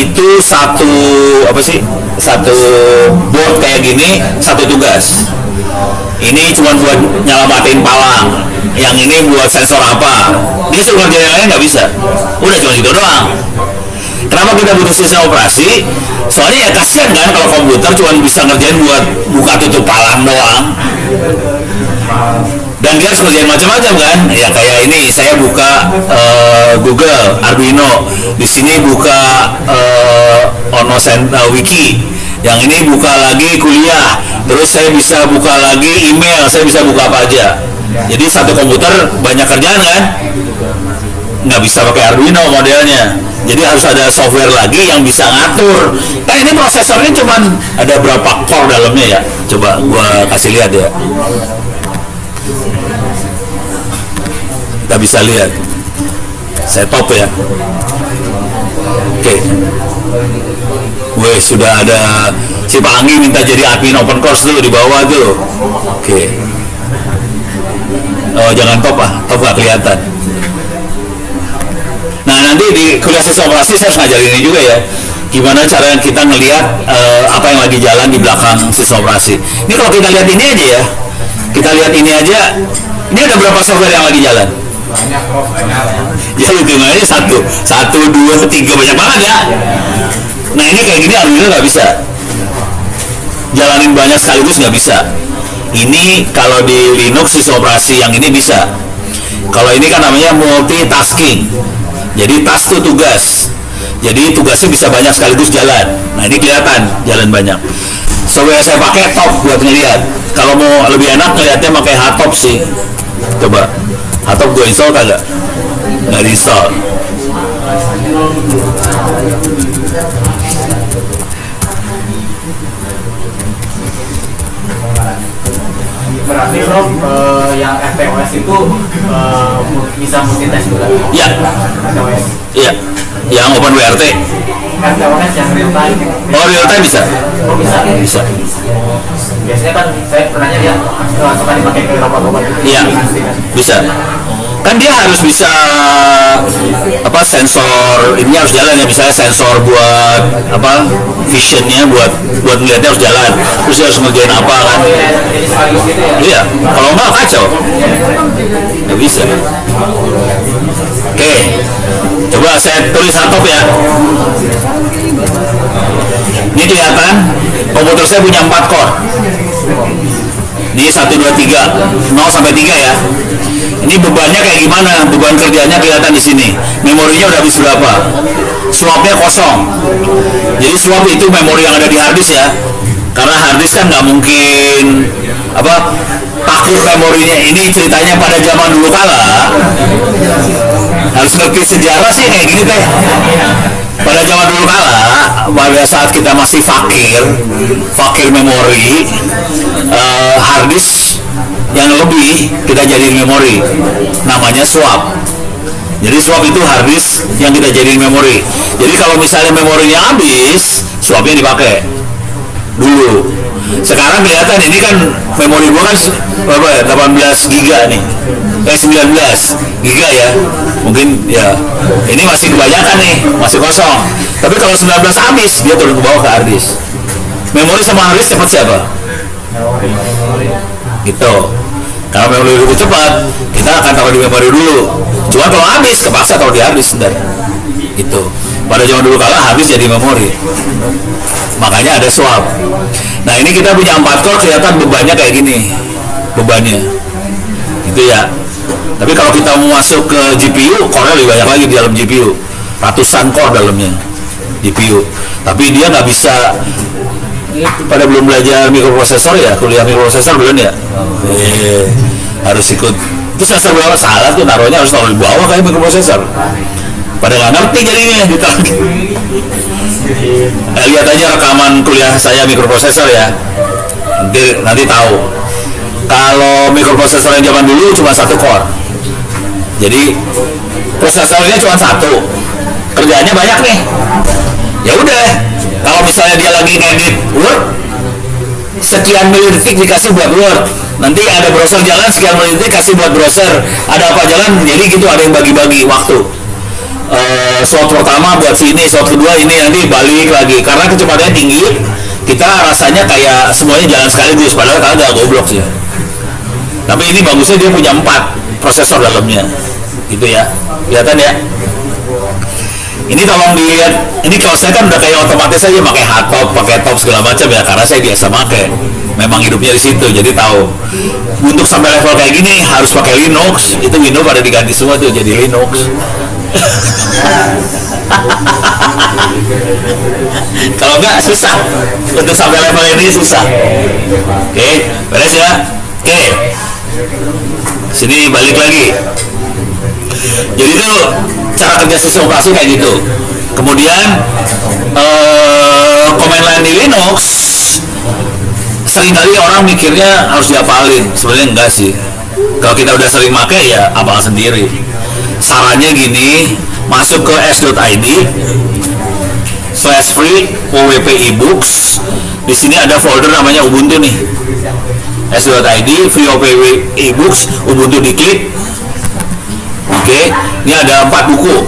itu satu apa sih, satu board kayak gini, satu tugas. Ini cuma buat nyelamatin palang, yang ini buat sensor apa. Dia suruh ngerjain yang lain nggak bisa, udah cuma itu doang. Kenapa kita butuh sistem operasi? Soalnya ya kasihan kan kalau komputer cuma bisa ngerjain buat buka tutup palang doang, dan dia harus ngerjain macam-macam kan. Ya kayak ini saya buka Google Arduino, di sini buka Wiki, yang ini buka lagi kuliah, terus saya bisa buka lagi email, saya bisa buka apa aja. Jadi satu komputer banyak kerjaan kan, nggak bisa pakai Arduino modelnya. Jadi harus ada software lagi yang bisa ngatur. Nah ini prosesornya cuman ada berapa core dalamnya ya? Coba gua kasih lihat ya. Kita bisa lihat. Saya top ya. Oke. Weh, sudah ada si Pak Anggi minta jadi admin open course tuh di bawah tuh. Oke. Oh jangan top top nggak kelihatan. Nah nanti di kuliah sistem operasi saya harus ngajarin ini juga ya, gimana cara kita ngelihat apa yang lagi jalan di belakang sistem operasi. Ini kalau kita lihat ini aja ya, kita lihat ini aja, ini ada berapa software yang lagi jalan? Ya hitungannya satu, dua, tiga, banyak banget ya. Nah ini kayak gini Arduino nggak bisa, jalanin banyak sekaligus nggak bisa. Ini kalau di Linux sistem operasi yang ini bisa. Kalau ini kan namanya multitasking. Jadi task itu tugas. Jadi tugasnya bisa banyak sekaligus jalan. Nah ini kelihatan jalan banyak. Software yang saya pakai top buat ngeliat. Kalau mau lebih enak ngeliatnya pakai Hardtop sih. Coba Hardtop gue install kagak? Nggak install. Berarti Prof, yang FTOS itu bisa multitask juga? Iya. FTOS? Iya. Yang OpenWRT. FTOS yang real time? Oh real time bisa? Oh bisa? Bisa. Biasanya kan saya pernah lihat suka dipakai ke robot-robot itu. Iya. Bisa. Kan dia harus bisa apa, sensor ini harus jalan ya, misalnya sensor buat apa, visionnya buat melihatnya harus jalan, terus dia harus ngerjain apa kan. Iya, kalau enggak kacau, nggak bisa. Oke, coba saya tulis Hardtop ya. Ini kelihatan komputer saya punya 4 core. Ini 1, 2, 3, 0 sampai 3 ya. Ini bebannya kayak gimana? Beban kerjanya kelihatan di sini. Memorinya udah habis berapa? Swapnya kosong. Jadi swap itu memori yang ada di harddisk ya. Karena harddisk kan nggak mungkin apa, takluk memorinya. Ini ceritanya pada zaman dulu kala. Harus ngerti sejarah sih kayak gini teh. Pada zaman dulu kala, pada saat kita masih fakir memori, harddisk yang lebih kita jadiin memori, namanya swap. Jadi swap itu harddisk yang kita jadiin memori. Jadi kalau misalnya memorinya habis, swapnya dipakai dulu. Sekarang kelihatan ini kan memori gua kan berapa ya, 18 giga nih, 19 giga ya, mungkin ya. Ini masih kebanyakan nih, masih kosong. Tapi kalau 19 habis, dia turun ke bawah ke harddisk. Memori sama harddisk cepat siapa? Gitu. Kalau memori lebih cepat, kita akan taruh di memori dulu. Cuma kalau habis, kepaksa taruh di harddisk sebentar. Gitu. Pada zaman dulu kala harddisk jadi memori. Makanya ada swap. Nah ini kita punya 4 core, kelihatan bebannya kayak gini. Bebannya. Gitu ya. Tapi kalau kita mau masuk ke GPU, core-nya lebih banyak lagi di dalam GPU. Ratusan core dalamnya GPU. Tapi dia nggak bisa. Pada belum belajar mikroprosesor ya, kuliah mikroprosesor belum ya? Harus ikut. Itu sensor bawah salah tuh, naruhnya harus taruh di bawah kayak mikroprosesor. Pada nggak ngerti jadinya ditaruh. Lihat aja rekaman kuliah saya mikroprosesor ya. Nanti tahu. Kalau mikroprosesor yang zaman dulu cuma 1 core. Jadi prosesornya cuma 1. Kerjaannya banyak nih. Ya udah. Kalau misalnya dia lagi ngedit Word, sekian milidetik dikasih buat Word. Nanti ada browser jalan, sekian milidetik kasih buat browser. Ada apa jalan, jadi gitu, ada yang bagi-bagi waktu. slot pertama buat sini, slot kedua ini, nanti balik lagi karena kecepatannya tinggi. Kita rasanya kayak semuanya jalan sekaligus, padahal kagak, goblok sih. Tapi ini bagusnya dia punya 4 prosesor dalamnya, gitu ya, kelihatan ya. Ini tolong dilihat, ini kalau saya kan udah kayak otomatis aja pakai hardtop, pakai top segala macam ya, karena saya biasa pakai. Memang hidupnya di situ, jadi tahu. Untuk sampai level kayak gini harus pakai Linux, itu Windows pada diganti semua tuh jadi Linux. Kalau enggak susah, untuk sampai level ini susah. Oke, beres ya. Oke, sini balik lagi. Jadi itu cara kerja sistem operasi kayak gitu. Kemudian command line di Linux seringkali orang mikirnya harus dihafalin, sebenarnya enggak sih. Kalau kita udah sering pakai ya hafal sendiri. Sarannya gini, masuk ke s.id /free wp ebooks. Di sini ada folder namanya Ubuntu nih. s.id free wp ebooks, Ubuntu diklik. Oke, ini ada 4 buku.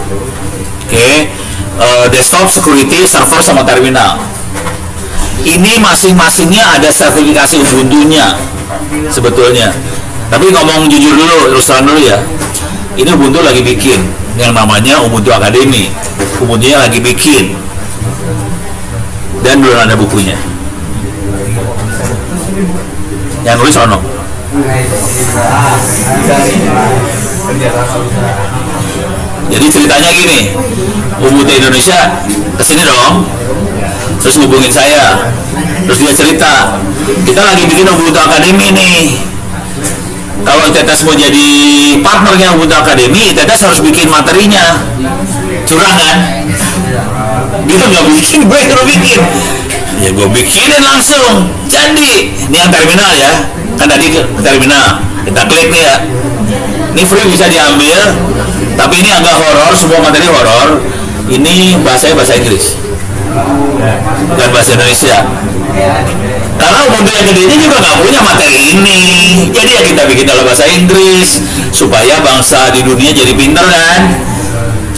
Oke, desktop, security, server, sama terminal. Ini masing-masingnya ada sertifikasi Ubuntu-nya sebetulnya. Tapi ngomong jujur dulu, terus terang dulu ya. Ini Ubuntu lagi bikin yang namanya Ubuntu Academy. Ubuntu-nya lagi bikin. Dan belum ada bukunya. Yang nulis ono. Jadi ceritanya gini, Ubuntu Indonesia kesini dong, terus hubungin saya, terus dia cerita, kita lagi bikin Ubuntu Academy nih. Kalau Tetes mau jadi partnernya Ubuntu Academy, Tetes harus bikin materinya. Curang kan? Dia nggak bikin, gue yang bikin. Ya gue bikinin langsung, jadi. Ini yang terminal ya, kan tadi ke terminal. Kita klik nih ya. Ini free, bisa diambil, tapi ini agak horor, semua materi horor. Ini bahasanya bahasa Inggris, bukan bahasa Indonesia. Karena Ubuntu yang gedenya juga nggak punya materi ini, jadi ya kita bikin dalam bahasa Inggris supaya bangsa di dunia jadi pinter kan.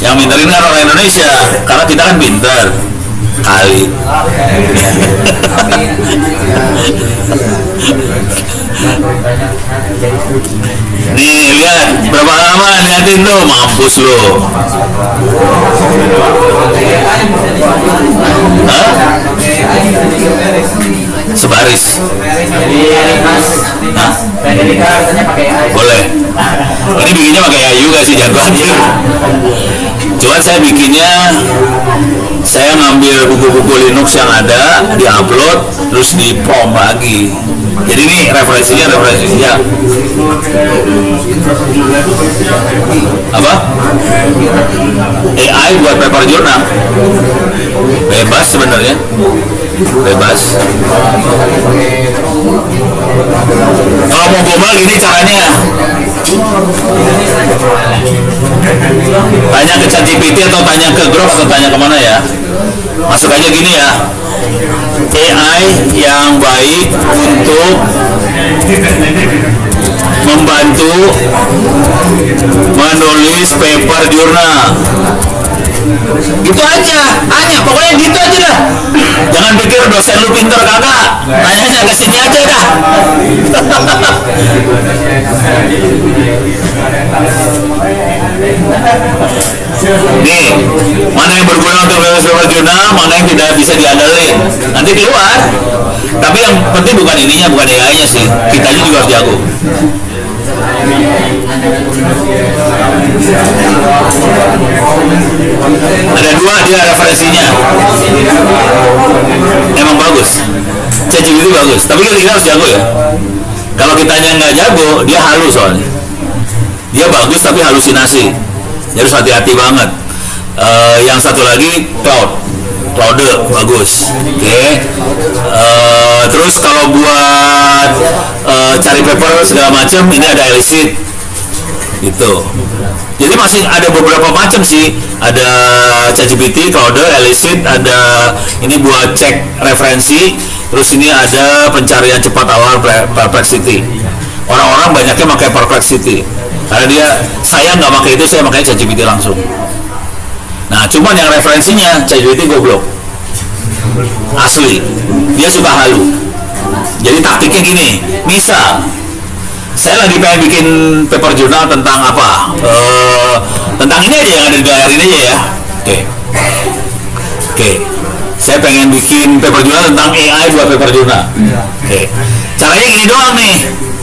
Yang pinterin kan orang Indonesia, karena kita kan pinter kali. Nih lihat berapa lama, liatin tuh, mampus lo. Hah? Sebaris. Hah? Boleh. Ini bikinnya pakai Ayu gak sih, jago aja. Cuman saya bikinnya, saya ngambil buku-buku Linux yang ada, diupload, terus di prom lagi. Jadi ini referensinya apa? AI buat paper jurnal. Bebas sebenarnya, bebas. Kalau mau gombal gini caranya, tanya ke ChatGPT atau tanya ke Grok atau tanya kemana ya. Masuk aja gini ya, AI yang baik untuk membantu menulis paper jurnal. Gitu aja, hanya pokoknya gitu aja dah. Jangan pikir dosen lu pinter kagak, tanyanya ke sini aja dah. Nih, mana yang berguna untuk menulis paper jurnal, mana yang tidak bisa diandalkan, nanti keluar. Tapi yang penting bukan ininya, bukan AI-nya sih, kitanya juga harus jago. Ada 2 dia referensinya, emang bagus. ChatGPT bagus, tapi kan kita harus jago ya. Kalau kitanya nggak jago, dia halu soalnya. Dia bagus tapi halusinasi, jadi harus hati-hati banget. Yang satu lagi Claude bagus. Oke. Terus kalau buat cari paper segala macam, ini ada Elicit gitu. Jadi masih ada beberapa macam sih, ada ChatGPT, Claude, Elicit, ada ini buat cek referensi. Terus ini ada pencarian cepat awal Perplexity. Orang-orang banyaknya pakai Perplexity karena dia, saya nggak pakai itu, saya pakai ChatGPT langsung. Nah, cuman yang referensinya ChatGPT goblok. Asli, dia suka halu. Jadi taktiknya gini, misal saya lagi pengen bikin paper jurnal tentang apa? Tentang ini aja yang ada di layar ini aja ya. Oke. Saya pengen bikin paper jurnal tentang AI buat paper jurnal. Oke. Caranya gini doang nih.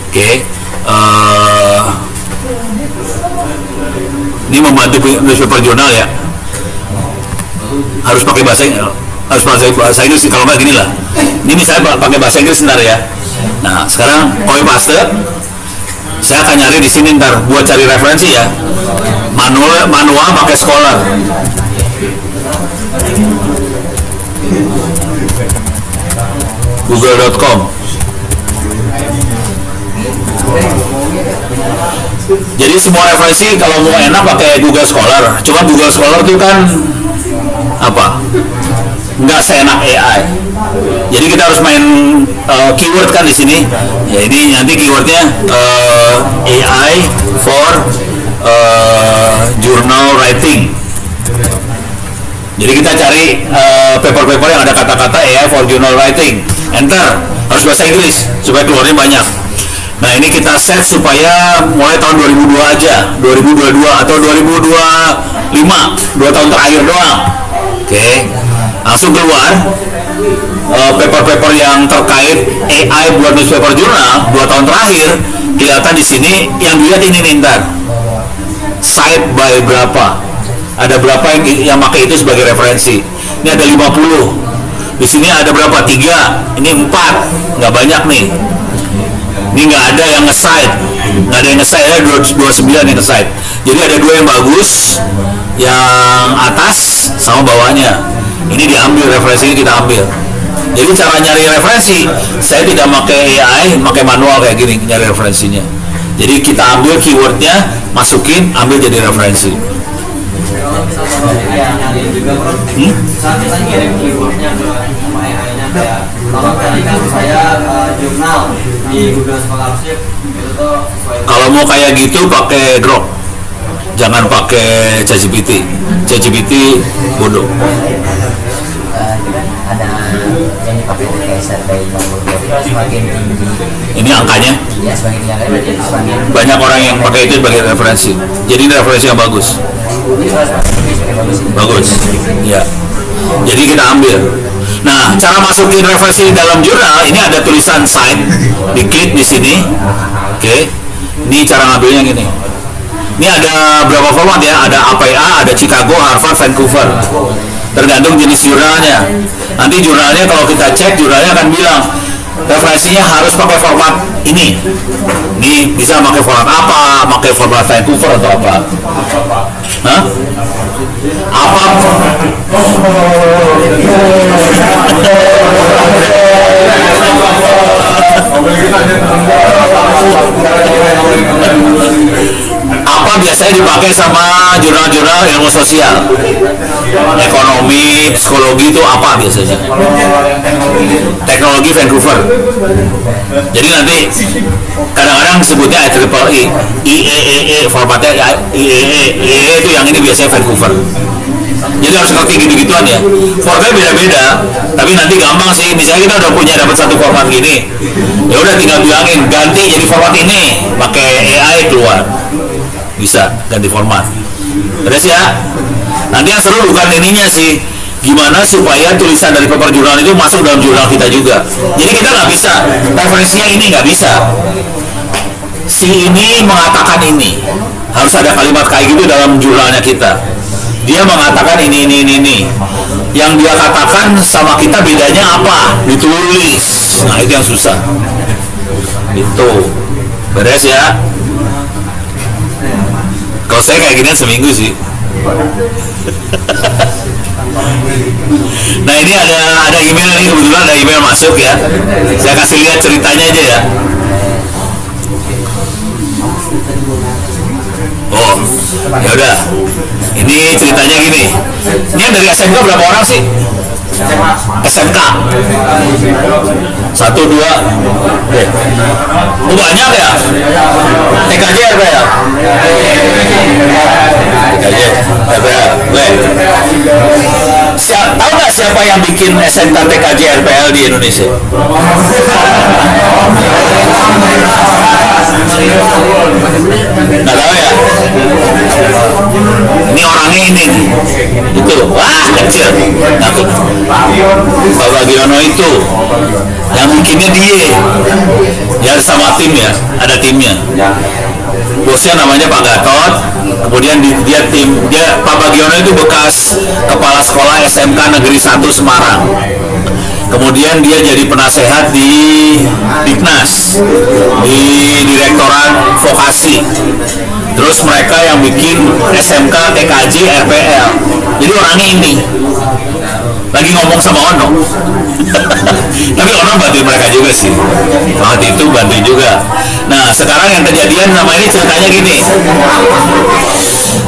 Oke. Ini membantu nulis paper jurnal ya. Harus pakai bahasa Inggris, kalau nggak gini lah. Ini misalnya pakai bahasa Inggris ntar ya. Nah, sekarang copy paste. Saya akan nyari di sini ntar buat cari referensi ya. Manual pakai Scholar. Google.com. Jadi semua referensi kalau mau enak pakai Google Scholar. Cuma Google Scholar itu kan apa? Nggak seenak AI. Jadi kita harus main keyword kan di sini. Ya ini nanti keywordnya AI for journal writing. Jadi kita cari paper-paper yang ada kata-kata AI for journal writing. Enter, harus bahasa Inggris supaya keluarnya banyak. Nah ini kita set supaya mulai tahun 2002 aja, 2022 atau 2025, 2 tahun terakhir doang. Oke, langsung keluar paper-paper yang terkait AI buat newspaper jurnal 2 tahun terakhir. Kelihatan di sini yang dilihat ini nih ntar, cite by berapa, ada berapa yang pakai itu sebagai referensi. Ini ada 50, di sini ada berapa, 3, ini 4, nggak banyak nih. Ini nggak ada yang nge-cite, ada 29 yang nge-cite. Jadi ada 2 yang bagus, yang atas sama bawahnya. Ini diambil, referensi ini kita ambil. Jadi cara nyari referensi, saya tidak pakai AI, pakai manual kayak gini nyari referensinya. Jadi kita ambil keywordnya, masukin, ambil jadi referensi. Jurnal di Google Scholarship itu tuh kalau mau kayak gitu pakai Grok, jangan pakai ChatGPT. ChatGPT bodoh. Ada yang dipakai kayak survey semakin tinggi. Ini angkanya. Ya semakin tinggi semakin Banyak orang yang pakai itu sebagai referensi. Jadi ini referensi yang bagus. Bagus. Ya. Jadi kita ambil. Nah, cara masukin referensi dalam jurnal ini ada tulisan cite, diklik di sini. Oke. Ini cara ngambilnya gini. Ini ada berapa format ya? Ada APA, ada Chicago, Harvard, Vancouver. Tergantung jenis jurnalnya. Nanti jurnalnya kalau kita cek, jurnalnya akan bilang referensinya harus pakai format ini. Ini bisa pakai format apa? Pakai format Vancouver atau apa? Hah? Apa? Apa biasanya dipakai sama jurnal-jurnal ilmu sosial, ekonomi, psikologi itu apa biasanya? Teknologi Vancouver. Jadi nanti kadang-kadang sebutnya IEEE, IEEE formatnya IEEE itu yang ini biasanya Vancouver. Jadi harus ngerti gitu-gituan ya. Formatnya beda-beda, tapi nanti gampang sih. Misalnya kita udah punya dapat satu format gini, ya udah tinggal bilangin ganti jadi format ini, pakai AI keluar. Bisa ganti format. Beres ya. Nanti yang seru bukan ininya sih, gimana supaya tulisan dari paper jurnal itu masuk dalam jurnal kita juga. Jadi kita nggak bisa referensinya ini, nggak bisa. Si ini mengatakan ini, harus ada kalimat kayak gitu dalam jurnalnya kita. Dia mengatakan ini. Yang dia katakan sama kita bedanya apa? Ditulis. Nah itu yang susah. Itu. Beres ya. Kalau saya kayak gini seminggu sih. Nah ini ada email nih, kebetulan ada email masuk ya. Saya kasih lihat ceritanya aja ya. Oh, ya udah. Ini ceritanya gini. Ini yang dari SMK berapa orang sih? SMK 1, 2 Oh banyak ya? TKJ apa ya? TKJ apa ya? siapa yang bikin SMK TKJ RPL di Indonesia? Nggak tahu ya? Ini orangnya ini nih. Itu, wah kecil. Takut. Pak Bagiono itu yang bikinnya dia. Ya sama tim ya, ada timnya. Bosnya namanya Pak Gatot. Kemudian dia Pak Bagiono itu bekas kepala sekolah SMK Negeri 1 Semarang. Kemudian dia jadi penasehat di Diknas, di Direktorat Vokasi. Terus mereka yang bikin SMK TKJ RPL. Jadi orangnya ini lagi ngomong sama Ono. Tapi Ono bantuin mereka juga sih. Waktu itu bantuin juga. Nah sekarang yang kejadian sama ini ceritanya gini.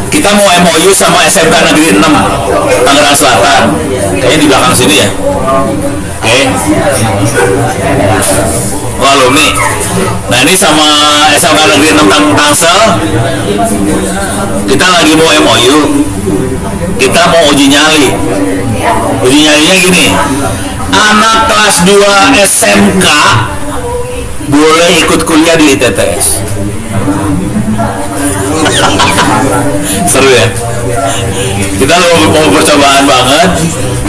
Kita mau MOU sama SMK Negeri 6 Tangerang Selatan. Kayaknya di belakang sini ya. Oke. Oh, alumni. Nah ini sama SMK Negeri 6 Tangsel. Kita lagi mau MOU. Kita mau uji nyali. Uji nyalinya gini. Anak kelas 2 SMK boleh ikut kuliah di ITTS. Seru ya. Kita mau percobaan banget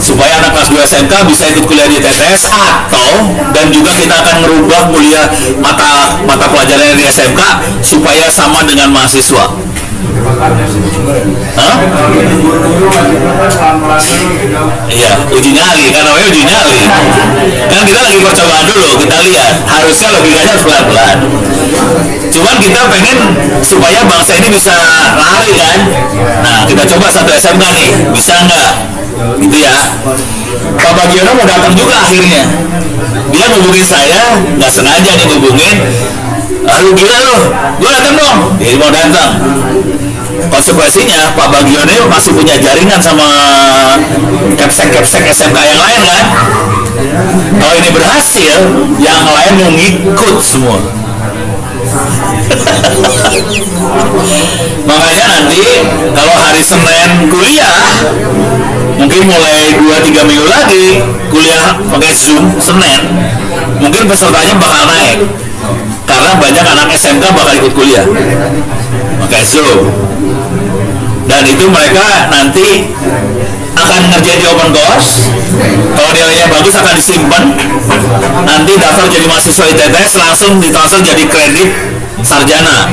supaya anak kelas 2 SMK bisa ikut kuliah di ITTS, atau dan juga kita akan merubah kuliah mata pelajaran di SMK supaya sama dengan mahasiswa. Hah? Iya, uji nyali, kan namanya uji nyali. Kan kita lagi percobaan dulu, kita lihat. Harusnya logikanya harus pelan-pelan. Cuman kita pengen supaya bangsa ini bisa lari kan. Nah, kita coba satu SMK nih, bisa nggak? Gitu ya. Pak Bagiono mau datang juga akhirnya. Dia ngubungin saya, nggak sengaja nih ngubungin. Aduh gila loh, gue datang dong. Dia mau datang. Konsekuensinya Pak Bagiono masih punya jaringan sama kepsek SMK yang lain kan. Kalau ini berhasil, yang lain mau ngikut semua. Makanya nanti kalau hari Senin kuliah, mungkin mulai 2-3 minggu lagi kuliah pakai Zoom Senin, mungkin pesertanya bakal naik karena banyak anak SMK bakal ikut kuliah pakai Zoom. Dan itu mereka nanti akan ngerjain di open course. Kalau nilainya bagus akan disimpan. Nanti daftar jadi mahasiswa ITTS, langsung ditransfer jadi kredit sarjana.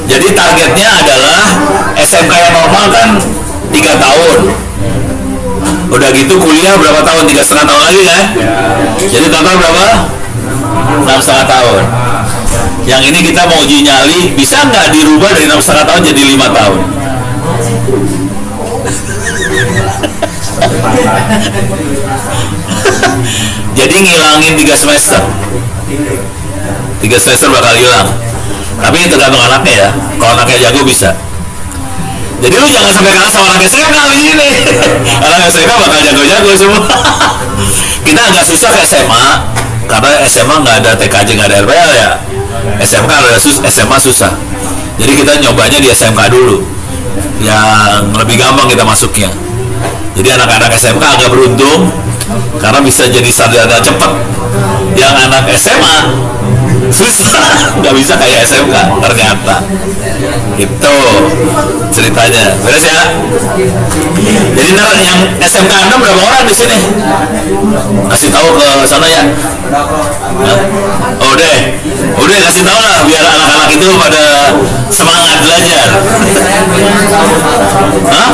Jadi targetnya adalah SMK yang normal kan 3 tahun. Udah gitu kuliah berapa tahun? 3,5 tahun lagi kan? Jadi total berapa? 6,5 tahun. Yang ini kita mau uji nyali, bisa nggak dirubah dari 6,5 tahun jadi 5 tahun? Jadi ngilangin 3 semester. 3 semester bakal hilang. Tapi ini tergantung anaknya ya. Kalau anaknya jago bisa. Jadi lu jangan sampai kalah sama anak SMK di sini. Anak SMK bakal jago-jago semua. Kita agak susah ke SMA karena SMA nggak ada TKJ, nggak ada RPL ya. SMK ada SMA susah. Jadi kita nyobanya di SMK dulu, yang lebih gampang kita masuknya. Jadi anak-anak SMK agak beruntung karena bisa jadi sarjana cepat. Yang anak SMA susah, nggak bisa kayak SMK ternyata. Itu ceritanya. Beres ya. Jadi ntar yang SMK 6 berapa orang di sini? Kasih tahu ke sana ya. Nah, udah kasih tahu lah biar anak-anak itu pada semangat belajar. Hah?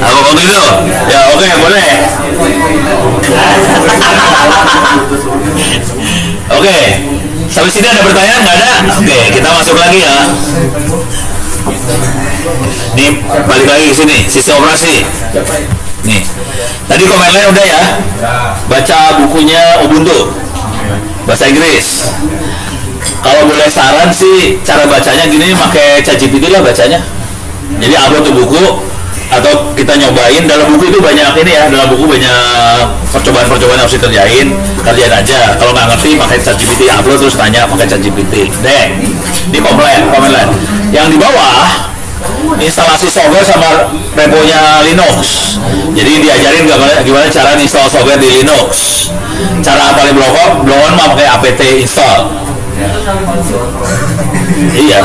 Aku gitu? Ya oke, boleh. Oke, sampai sini ada pertanyaan nggak ada? Oke, kita masuk lagi ya. Nih balik lagi ke sini, sistem operasi. Nih, tadi komen lain udah ya. Baca bukunya Ubuntu, bahasa Inggris. Kalau boleh saran sih, cara bacanya gini, pakai ChatGPT lah bacanya. Jadi upload tuh buku, atau kita nyobain. Dalam buku itu banyak ini ya, dalam buku banyak percobaan-percobaan yang harus dikerjain aja. Kalau nggak ngerti pakai ChatGPT, upload terus tanya pakai ChatGPT. Deh, ini komen lain. Yang di bawah instalasi software sama reponya Linux. Jadi diajarin gimana cara install software di Linux. Cara paling blow-on mah pakai apt install. Iya.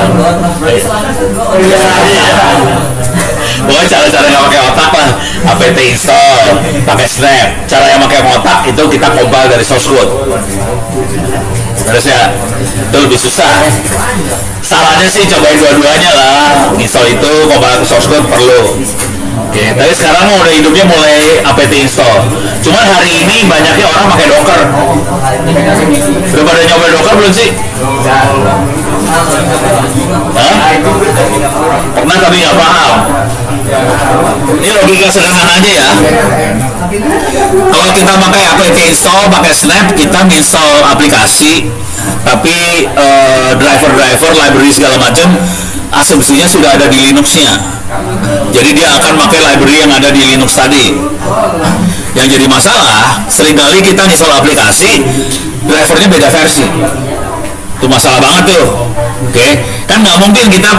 Pokoknya cara-cara nggak pakai otak lah, apt install, pakai snap. Cara yang pakai otak itu kita compile dari source code. Terus ya, itu lebih susah. Salahnya sih cobain dua-duanya lah. Install itu, compile ke source code perlu. Oke, tapi sekarang udah hidupnya mulai apt install. Cuman hari ini banyaknya orang pakai Docker. Udah pada nyoba Docker belum sih? Hah? Pernah tapi nggak paham. Ini logika sederhananya ya. Kalau kita pakai apt install, pakai snap, kita install aplikasi, tapi driver, library segala macam asumsinya sudah ada di Linuxnya. Jadi dia akan pakai library yang ada di Linux tadi. Yang jadi masalah, seringkali kita install aplikasi, drivernya beda versi. Itu masalah banget tuh. Oke, kan nggak mungkin kita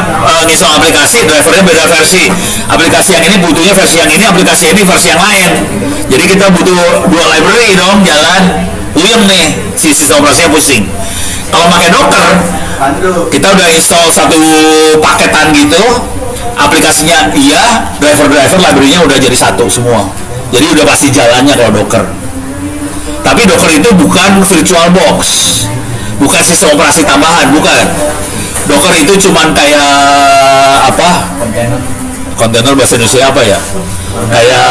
install aplikasi, drivernya beda versi. Aplikasi yang ini butuhnya versi yang ini, aplikasi ini versi yang lain. Jadi kita butuh dua library dong, jalan puyeng nih, si sistem operasinya pusing. Kalau pakai Docker, kita udah install satu paketan gitu, aplikasinya iya, driver library-nya udah jadi satu semua. Jadi udah pasti jalannya kalau Docker. Tapi Docker itu bukan virtual box, bukan sistem operasi tambahan, bukan. Docker itu cuman kayak apa? Kontainer bahasa Indonesia apa ya? Kayak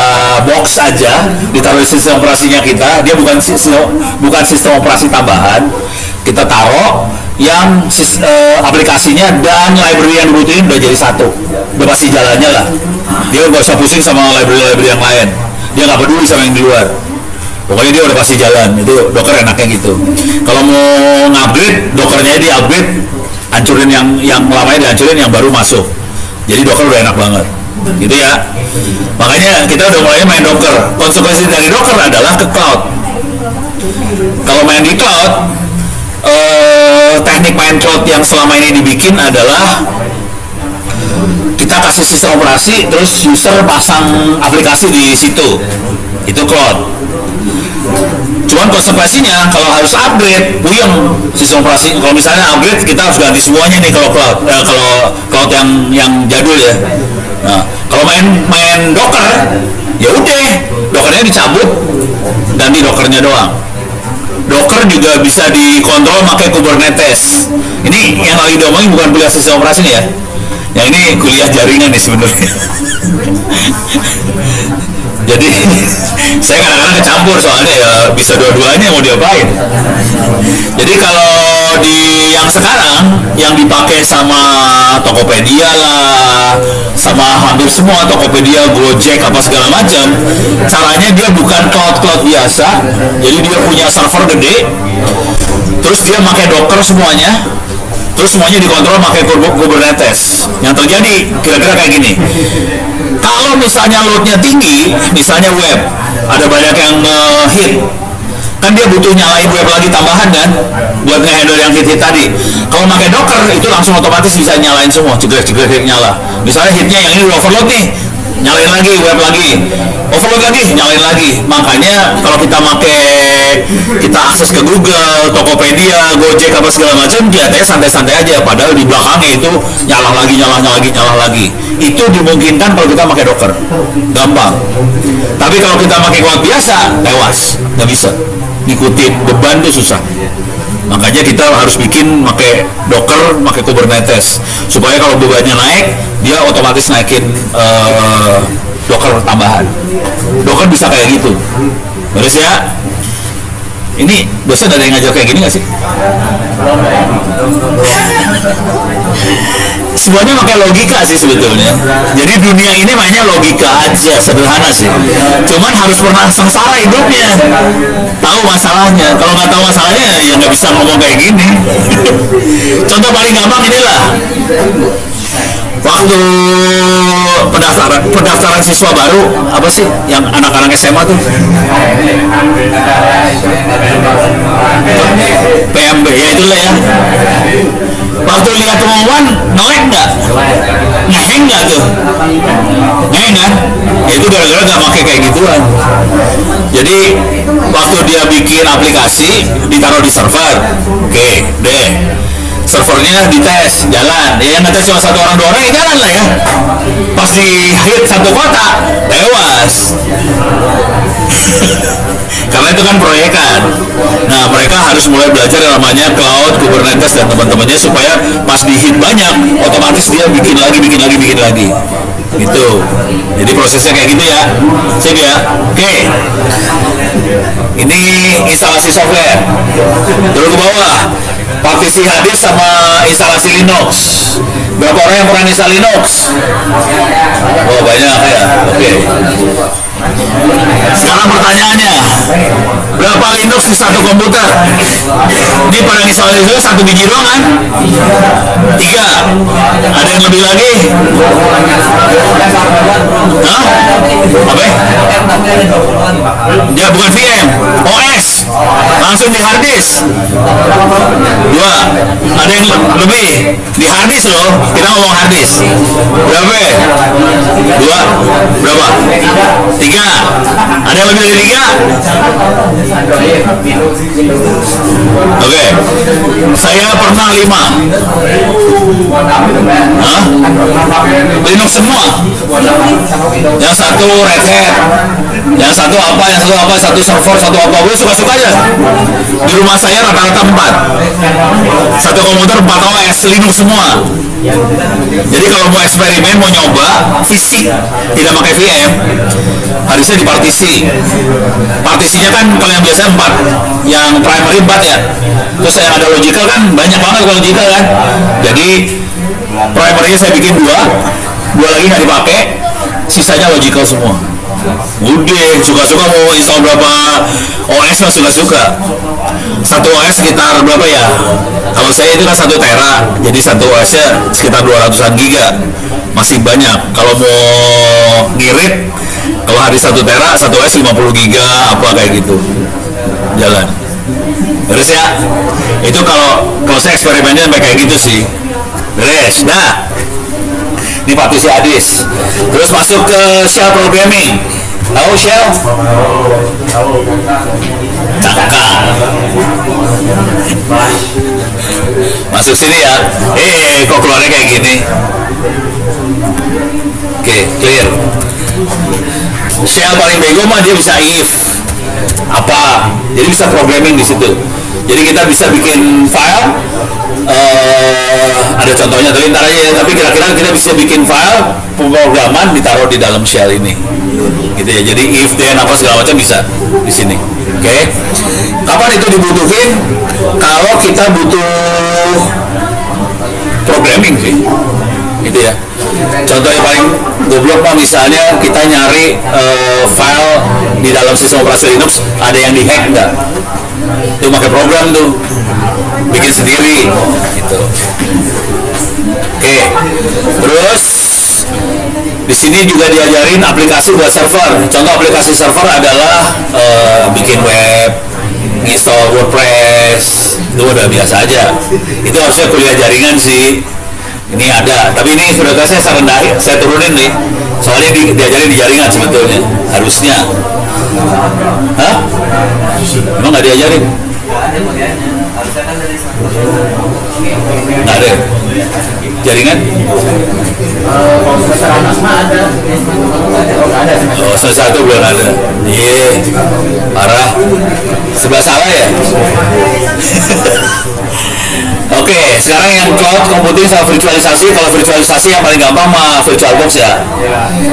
box aja, ditaruh di sistem operasinya kita. Dia bukan sistem operasi tambahan. Kita taruh yang aplikasinya dan library yang dibutuhin udah jadi satu, udah pasti jalannya lah. Dia nggak usah pusing sama library yang lain, dia nggak peduli sama yang di luar, pokoknya dia udah pasti jalan. Itu Docker enaknya gitu. Kalau mau ngupgrade, Dockernya di upgrade, hancurin yang lamanya dihancurin, yang baru masuk. Jadi Docker udah enak banget gitu ya. Makanya kita udah mulai main Docker. Konsekuensi dari Docker adalah ke cloud. Kalau main di cloud, teknik main cloud yang selama ini dibikin adalah kita kasih sistem operasi, terus user pasang aplikasi di situ, itu cloud. Cuman konsekuensinya kalau harus upgrade, puyeng sistem operasi. Kalau misalnya upgrade, kita harus ganti semuanya nih kalau cloud. Kalau cloud yang jadul ya. Nah, kalau main Docker, ya udah, Dockernya dicabut, ganti Dockernya doang. Docker juga bisa dikontrol pakai Kubernetes. Ini yang lagi diomongin bukan kuliah sistem operasi nih ya. Yang ini kuliah jaringan nih sebenarnya. Jadi saya kadang-kadang kecampur soalnya ya, bisa dua-duanya mau diapain. Jadi kalau di yang sekarang yang dipakai sama Tokopedia lah, sama hampir semua Tokopedia, Gojek apa segala macam, caranya dia bukan cloud biasa. Jadi dia punya server gede, terus dia pakai Docker semuanya, terus semuanya dikontrol pakai Kubernetes. Yang terjadi kira-kira kayak gini. Kalau misalnya loadnya tinggi, misalnya web, ada banyak yang hit, kan dia butuh nyalain web lagi tambahan kan, buat nge-handle yang hit tadi. Kalau pakai Docker itu langsung otomatis bisa nyalain semua, cegrek nyala. Misalnya hitnya yang ini udah overload nih, nyalain lagi web lagi, overload lagi, nyalain lagi. Makanya kalau kita akses ke Google, Tokopedia, Gojek apa segala macam, kelihatannya santai-santai aja, padahal di belakangnya itu nyala lagi. Itu dimungkinkan kalau kita pakai Docker, gampang. Tapi kalau kita pakai cloud biasa, tewas, nggak bisa. Ngikutin beban tuh susah. Makanya kita harus bikin pakai Docker, pakai Kubernetes, supaya kalau bebannya naik, dia otomatis naikin Docker tambahan. Docker bisa kayak gitu. Terus ya, ini dosen ada yang ngajar kayak gini nggak sih? Semuanya pakai logika sih sebetulnya. Jadi dunia ini mainnya logika aja, sederhana sih. Cuman harus pernah sengsara hidupnya, tahu masalahnya. Kalau nggak tahu masalahnya, ya nggak bisa ngomong kayak gini. Contoh paling gampang inilah. Waktu pendaftaran siswa baru, apa sih yang anak-anak SMA tuh? PMB, ya itulah ya. Waktu lihat pengumuman, nge-lag nggak? join nggak tuh? Join kan? Itu gara-gara nggak pakai kayak gituan. Jadi waktu dia bikin aplikasi ditaruh di server, oke, deh. Servernya dites, jalan. Ya ngetes cuma satu orang dua orang, ya jalan lah ya. Pas di hit satu kota, tewas. Karena itu kan proyekan. Nah, mereka harus mulai belajar yang namanya cloud, Kubernetes dan teman-temannya supaya pas di hit banyak, otomatis dia bikin lagi. Gitu. Jadi prosesnya kayak gitu ya. Sip ya. Oke. Ini instalasi software. Terus ke bawah. Partisi hadis sama instalasi Linux. Berapa orang yang pernah install Linux? Oh, banyak ya. Oke. Sekarang pertanyaannya, berapa Linux di satu komputer? Ini pada install Linux satu biji doang kan? 3. Ada yang lebih lagi? Hah? Apa? Ya bukan VM, OS. Langsung di harddisk. 2. Ada yang lebih? Di harddisk loh. Kita ngomong harddisk. Berapa? 2. Berapa? 3. Ada yang lebih dari 3? Oke. Saya pernah 5. Hah? Linux semua. Yang satu Red Hat, yang satu apa, satu server, satu apa, gue suka-suka aja. Di rumah saya rata-rata 4. Satu komputer 4 OS, Linux semua. Jadi kalau mau eksperimen, mau nyoba fisik, tidak pakai VM, harusnya dipartisi. Partisinya kan kalau yang biasa 4, yang primary 4 ya. Terus yang ada logical kan banyak banget kalau logical kan. Jadi primary-nya saya bikin 2 lagi nggak dipakai, sisanya logical semua. Udah suka-suka mau install berapa OS lah, suka-suka. Satu OS sekitar berapa ya? Kalau saya itu kan 1 tera, jadi satu OS-nya sekitar 200-an giga. Masih banyak. Kalau mau ngirit, kalau hari 1 tera, satu OS 50 giga apa kayak gitu. Jalan. Terus ya, itu kalau saya eksperimennya sampai kayak gitu sih. Beres. Nah, ini partisi hadis. Terus masuk ke shell programming. Tahu shell? Cakap. Masuk sini ya. Kok keluarnya kayak gini? Oke, clear. Shell paling bego mah dia bisa if. Apa? Jadi bisa programming di situ. Jadi kita bisa bikin file. Ada contohnya tapi ntar aja ya, tapi kira-kira kita bisa bikin file pemrograman ditaruh di dalam shell ini gitu ya. Jadi if then apa segala macam bisa di sini. Oke. Kapan itu dibutuhin? Kalau kita butuh programming sih gitu ya. Contoh yang paling goblok mah misalnya kita nyari file di dalam sistem operasi Linux, ada yang dihack enggak, itu pakai program tuh, bikin sendiri gitu. Oke. Terus di sini juga diajarin aplikasi buat server. Contoh aplikasi server adalah bikin web, install WordPress, itu udah biasa aja. Itu harusnya kuliah jaringan sih. Ini ada, tapi ini prioritasnya saya turunin nih. Soalnya diajarin di jaringan sebetulnya, harusnya. Hah? Emang nggak diajarin? Nggak ada. Jaringan? Oh, semester itu belum ada. Iya, parah. Sebelah salah ya? Oke, sekarang yang cloud computing sama virtualisasi. Kalau virtualisasi yang paling gampang mah VirtualBox ya.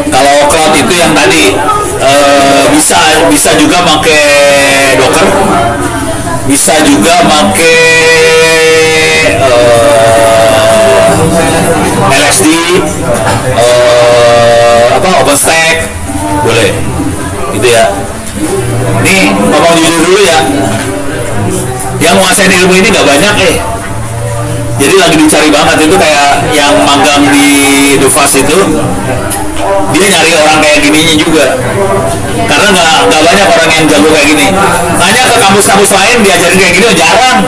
Kalau cloud itu yang tadi bisa juga pakai Docker, bisa juga pakai LSD, OpenStack, boleh, gitu ya. Nih ngomong jujur dulu ya, yang menguasai ilmu ini nggak banyak jadi lagi dicari banget. Itu kayak yang magang di Dufas itu, dia nyari orang kayak gininya juga, karena nggak banyak orang yang jago kayak gini. Tanya ke kampus-kampus lain diajarin kayak gitu jarang.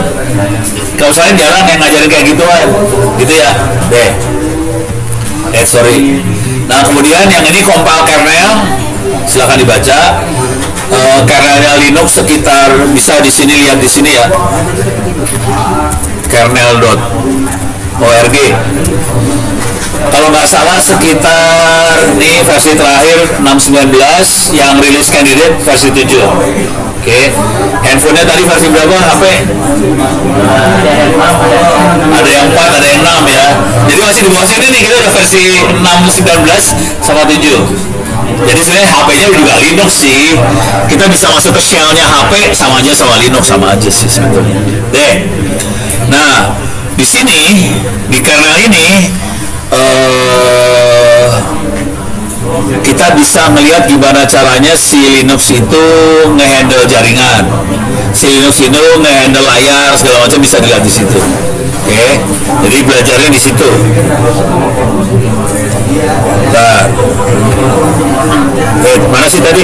Kampus lain jarang yang ngajarin kayak gituan, gitu ya. Deh, sorry. Nah kemudian yang ini compile kernel, silahkan dibaca. Kernelnya Linux sekitar, bisa di sini lihat di sini ya, kernel.org. Kalau nggak salah sekitar ini versi terakhir 6.19, yang rilis candidate versi 7. Oke. Handphonenya tadi versi berapa HP? Ada yang 4, ada yang 6 ya. Jadi masih di bawah sini nih, kita udah versi 6.19 sama 7. Jadi sebenarnya HP-nya juga Linux sih. Kita bisa masuk ke shell-nya HP, sama aja sama Linux, sama aja sih sebetulnya. Deh. Nah, di sini di kernel ini kita bisa melihat gimana caranya si Linux itu ngehandle jaringan, si Linux itu ngehandle layar segala macam, bisa dilihat di situ. Oke, jadi belajarnya di situ. Nah, mana sih tadi?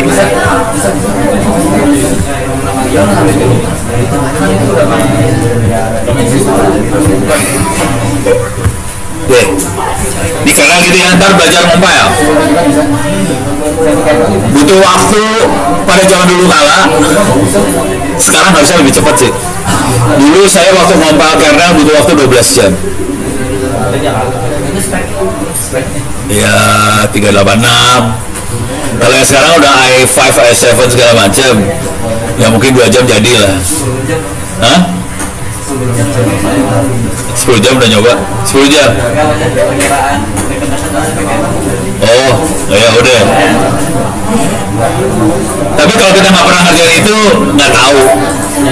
Di kernel ini ntar belajar mobile. Butuh waktu pada zaman dulu kala. Sekarang harusnya lebih cepat sih. Dulu saya waktu mobile kernel butuh waktu 12 jam. Ya 386. Kalau yang sekarang udah i5, i7 segala macam, ya mungkin 2 jam jadilah. Hah? 10 jam udah nyoba? 10 jam? Oh, ya udah. Tapi kalau kita nggak pernah ngerjain itu, nggak tahu.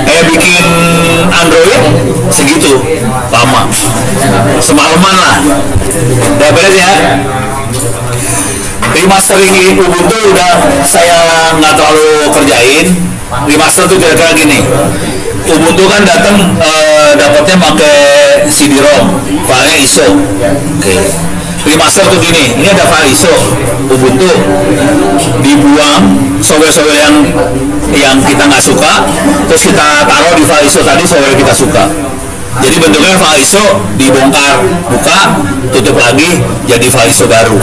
Kayak bikin Android segitu lama, semalaman lah. Udah beres ya. Remastering Ubuntu udah saya nggak terlalu kerjain. Remaster tuh kira-kira gini. Ubuntu kan datang dapatnya pakai CD-ROM, filenya ISO. Oke. Remaster tuh gini, ini ada file ISO Ubuntu, dibuang software-software yang kita nggak suka, terus kita taruh di file ISO tadi software kita suka. Jadi bentuknya file ISO dibongkar, buka, tutup lagi, jadi file ISO baru.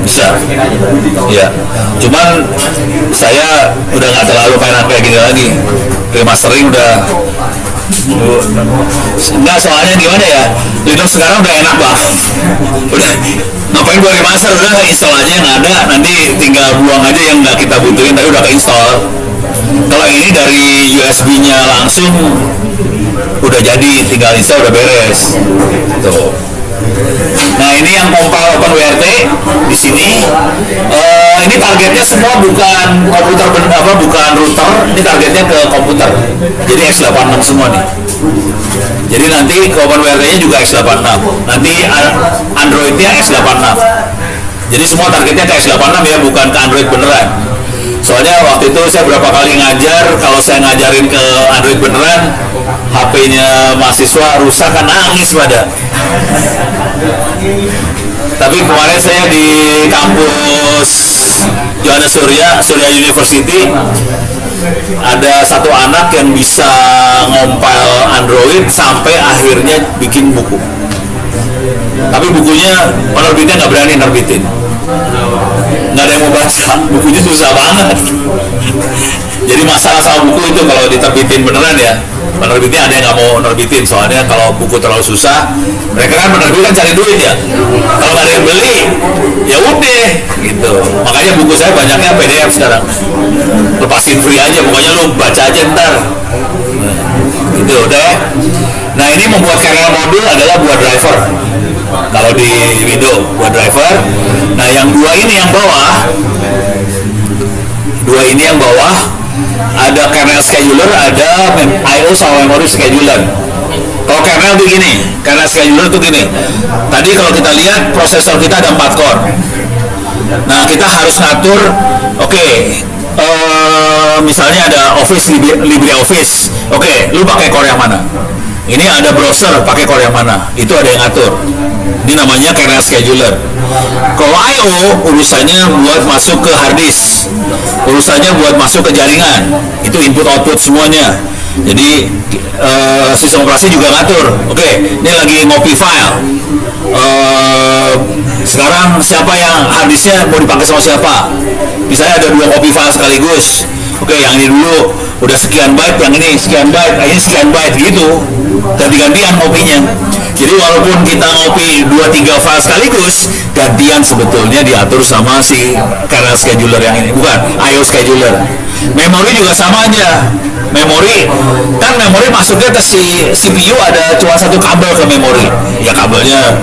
Bisa, ya. Cuman saya udah nggak terlalu kayak gini lagi. Remastering udah enggak, soalnya gimana ya, Linux sekarang udah enak banget. Udah ngapain gua remaster, udah install aja yang ada, nanti tinggal buang aja yang nggak kita butuhin tapi udah keinstall. Kalau ini dari USB-nya langsung udah jadi, tinggal install udah beres. Tuh. Nah ini yang compile OpenWRT di sini. Ini targetnya semua bukan komputer bukan router, ini targetnya ke komputer. Jadi x86 semua nih. Jadi nanti OpenWRT-nya juga x86. Nanti Android-nya x86. Jadi semua targetnya ke x86 ya, bukan ke Android beneran. Soalnya waktu itu saya berapa kali ngajar, kalau saya ngajarin ke Android beneran, HP-nya mahasiswa rusak kan, nangis pada. Tapi kemarin saya di kampus Johannes Surya University, ada satu anak yang bisa ngompil Android sampai akhirnya bikin buku. Tapi bukunya penerbitnya nggak berani nerbitin, nggak ada yang mau baca, bukunya susah banget. Jadi masalah sama buku itu kalau diterbitin beneran ya, penerbitnya ada yang nggak mau nerbitin, soalnya kalau buku terlalu susah, mereka kan penerbit kan cari duit ya, kalau nggak ada yang beli ya udah gitu. Makanya buku saya banyaknya PDF sekarang, lepasin free aja, pokoknya lu baca aja ntar gitu udah ya. Nah ini membuat kernel modul adalah buat driver. Kalau di Windows buat driver. Nah yang dua ini yang bawah, ada kernel scheduler, ada I/O sama memory scheduler. Kalau kernel tuh gini, kernel scheduler tuh gini. Tadi kalau kita lihat prosesor kita ada 4 core. Nah kita harus ngatur, misalnya ada Office, LibreOffice. Lu pakai core yang mana? Ini ada browser, pakai core yang mana? Itu ada yang ngatur. Ini namanya kernel scheduler. Kalau I/O urusannya buat masuk ke hard disk, urusannya buat masuk ke jaringan, itu input output semuanya. Jadi sistem operasi juga ngatur. Oke, ini lagi ngopi file. Sekarang siapa yang hard disknya mau dipakai sama siapa? Misalnya ada 2 copy file sekaligus. Oke, yang ini dulu udah sekian byte, yang ini sekian byte, ini sekian byte gitu. Ganti-gantian ngopinya. Jadi walaupun kita ngopi 2-3 file sekaligus, gantian sebetulnya diatur sama si kernel scheduler yang ini, bukan I/O scheduler. Memori juga sama aja. Memori masuknya ke si CPU ada cuma satu kabel ke memori. Ya kabelnya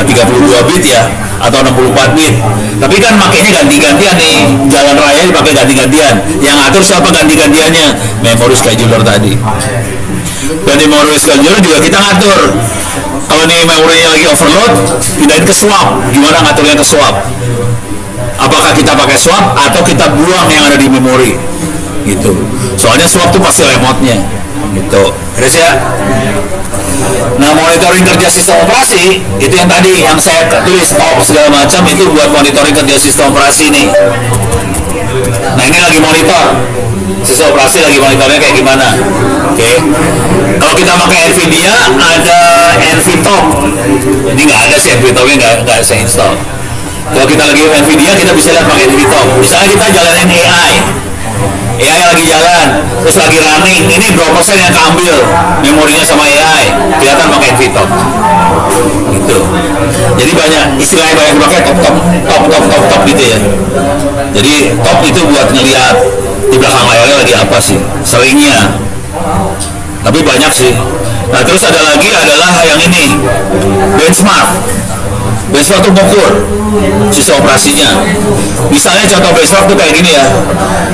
32 bit ya atau 64 bit. Tapi kan makanya ganti-gantian nih, jalan raya dipakai ganti-gantian. Yang ngatur siapa ganti-gantiannya? Memory scheduler tadi. Dan di memory scheduler juga kita ngatur. Kalau nih memorinya lagi overload, pindahin ke swap. Gimana ngaturnya ke swap? Apakah kita pakai swap atau kita buang yang ada di memori? Gitu. Soalnya swap tuh pasti remote-nya. Gitu. Terus ya. Nah, monitoring kerja sistem operasi itu yang tadi yang saya tulis stop segala macam itu buat monitoring kerja sistem operasi nih. Nah, ini lagi monitor sistem operasi, lagi monitornya kayak gimana. Oke. Kalau kita pakai Nvidia ada NVTop. Ini nggak ada sih NVTopnya, nggak saya install. Kalau kita lagi Nvidia kita bisa lihat pakai NVTop. Misalnya kita jalanin AI lagi jalan, terus lagi running, ini berapa persen yang keambil memorinya sama AI, kelihatan pakai NVTop. Gitu. Jadi banyak istilahnya banyak dipakai top gitu ya. Jadi top itu buat ngelihat di belakang layarnya lagi apa sih, seringnya. Tapi banyak sih. Nah terus ada lagi adalah yang ini benchmark. Benchmark itu mengukur sistem operasinya. Misalnya contoh benchmark tuh kayak gini ya.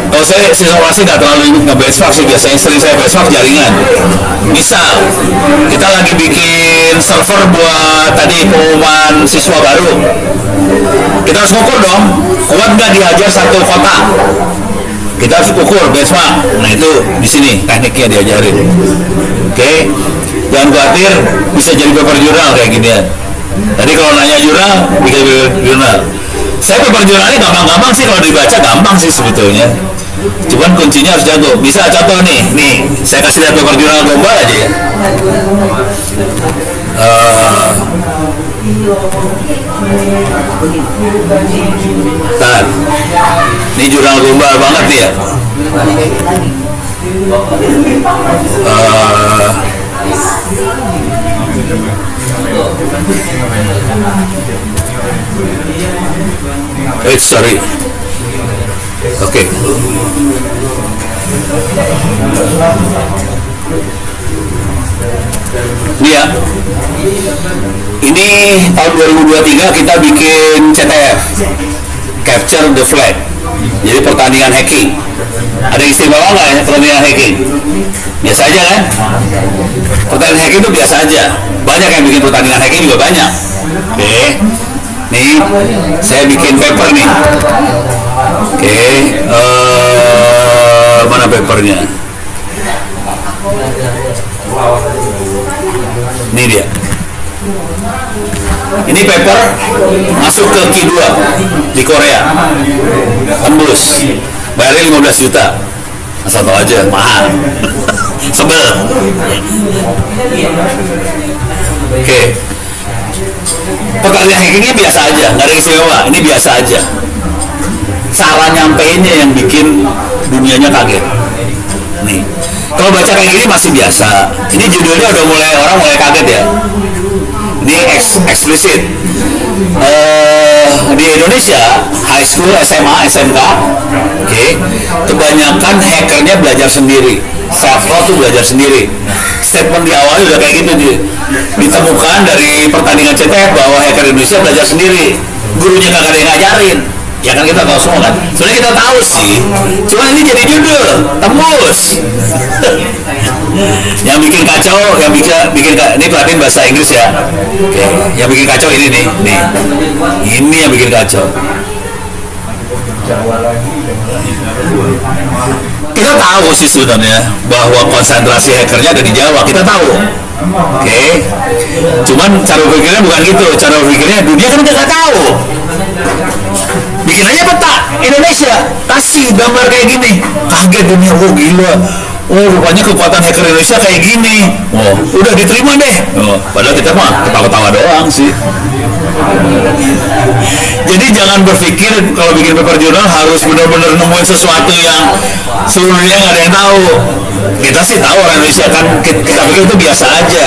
Kalau saya sistem operasi nggak terlalu nge-benchmark sih, biasanya sering saya benchmark jaringan. Misal kita lagi bikin server buat tadi pengumuman siswa baru, kita harus ukur dong, kuat nggak diajar satu kotak. Kita harus ukur benchmark. Nah itu di sini tekniknya diajarin. Oke, jangan khawatir, bisa jadi paper jurnal kayak gini ya. Tadi kalau nanya jurnal, bikin jurnal. Saya paper jurnalnya gampang-gampang sih, kalau dibaca gampang sih sebetulnya. Cuman kuncinya harus jago. Bisa contoh nih saya kasih lihat paper jurnal gombal aja ya. Ini jurnal gombal banget nih ya. Sorry. Oke. Ini ya. Ini tahun 2023 kita bikin CTF, Capture the Flag. Jadi pertandingan hacking. Ada istimewa nggak ya pertandingan hacking? Biasa aja kan? Pertandingan hacking itu biasa aja. Banyak yang bikin pertandingan hacking juga banyak. Oke. Nih, saya bikin paper nih. Oke. Mana papernya? Ini dia. Ini paper masuk ke Q2 di Korea, tembus, bayarnya 15 juta. Asal tahu aja, mahal. Sebel. Oke. Pertanyaan hackingnya biasa aja, nggak ada istimewa. Ini biasa aja. Cara nyampeinnya yang bikin dunianya kaget. Nih, kalau baca kayak gini masih biasa. Ini judulnya udah orang mulai kaget ya. Ini eksplisit. Di Indonesia, high school, SMA, SMK, kebanyakan hackernya belajar sendiri. Self-taught tuh belajar sendiri. Statement di awal udah kayak gitu ditemukan dari pertandingan CTF bahwa hacker Indonesia belajar sendiri. Gurunya kagak ada yang ngajarin. Ya kan kita tahu semua kan. Sebenarnya kita tahu sih. Cuma ini jadi judul, tembus. Yang bikin kacau, yang bikin ini pelatihan bahasa Inggris ya. Oke, yang bikin kacau ini nih. Ini yang bikin kacau. kita tahu sih sebenarnya bahwa konsentrasi hackernya ada di Jawa, kita tahu. Oke. Cuman cara berpikirnya bukan gitu. Cara berpikirnya dunia kan nggak tahu. Bikin aja peta Indonesia, kasih gambar kayak gini, kaget dunia, oh gila, oh rupanya kekuatan hacker Indonesia kayak gini, oh udah diterima deh, oh, padahal kita mah ketawa-tawa doang sih. Jadi jangan berpikir kalau bikin paper jurnal harus benar-benar nemuin sesuatu yang seluruh dunia nggak ada yang tahu. Kita sih tahu orang Indonesia kan, kita pikir itu biasa aja,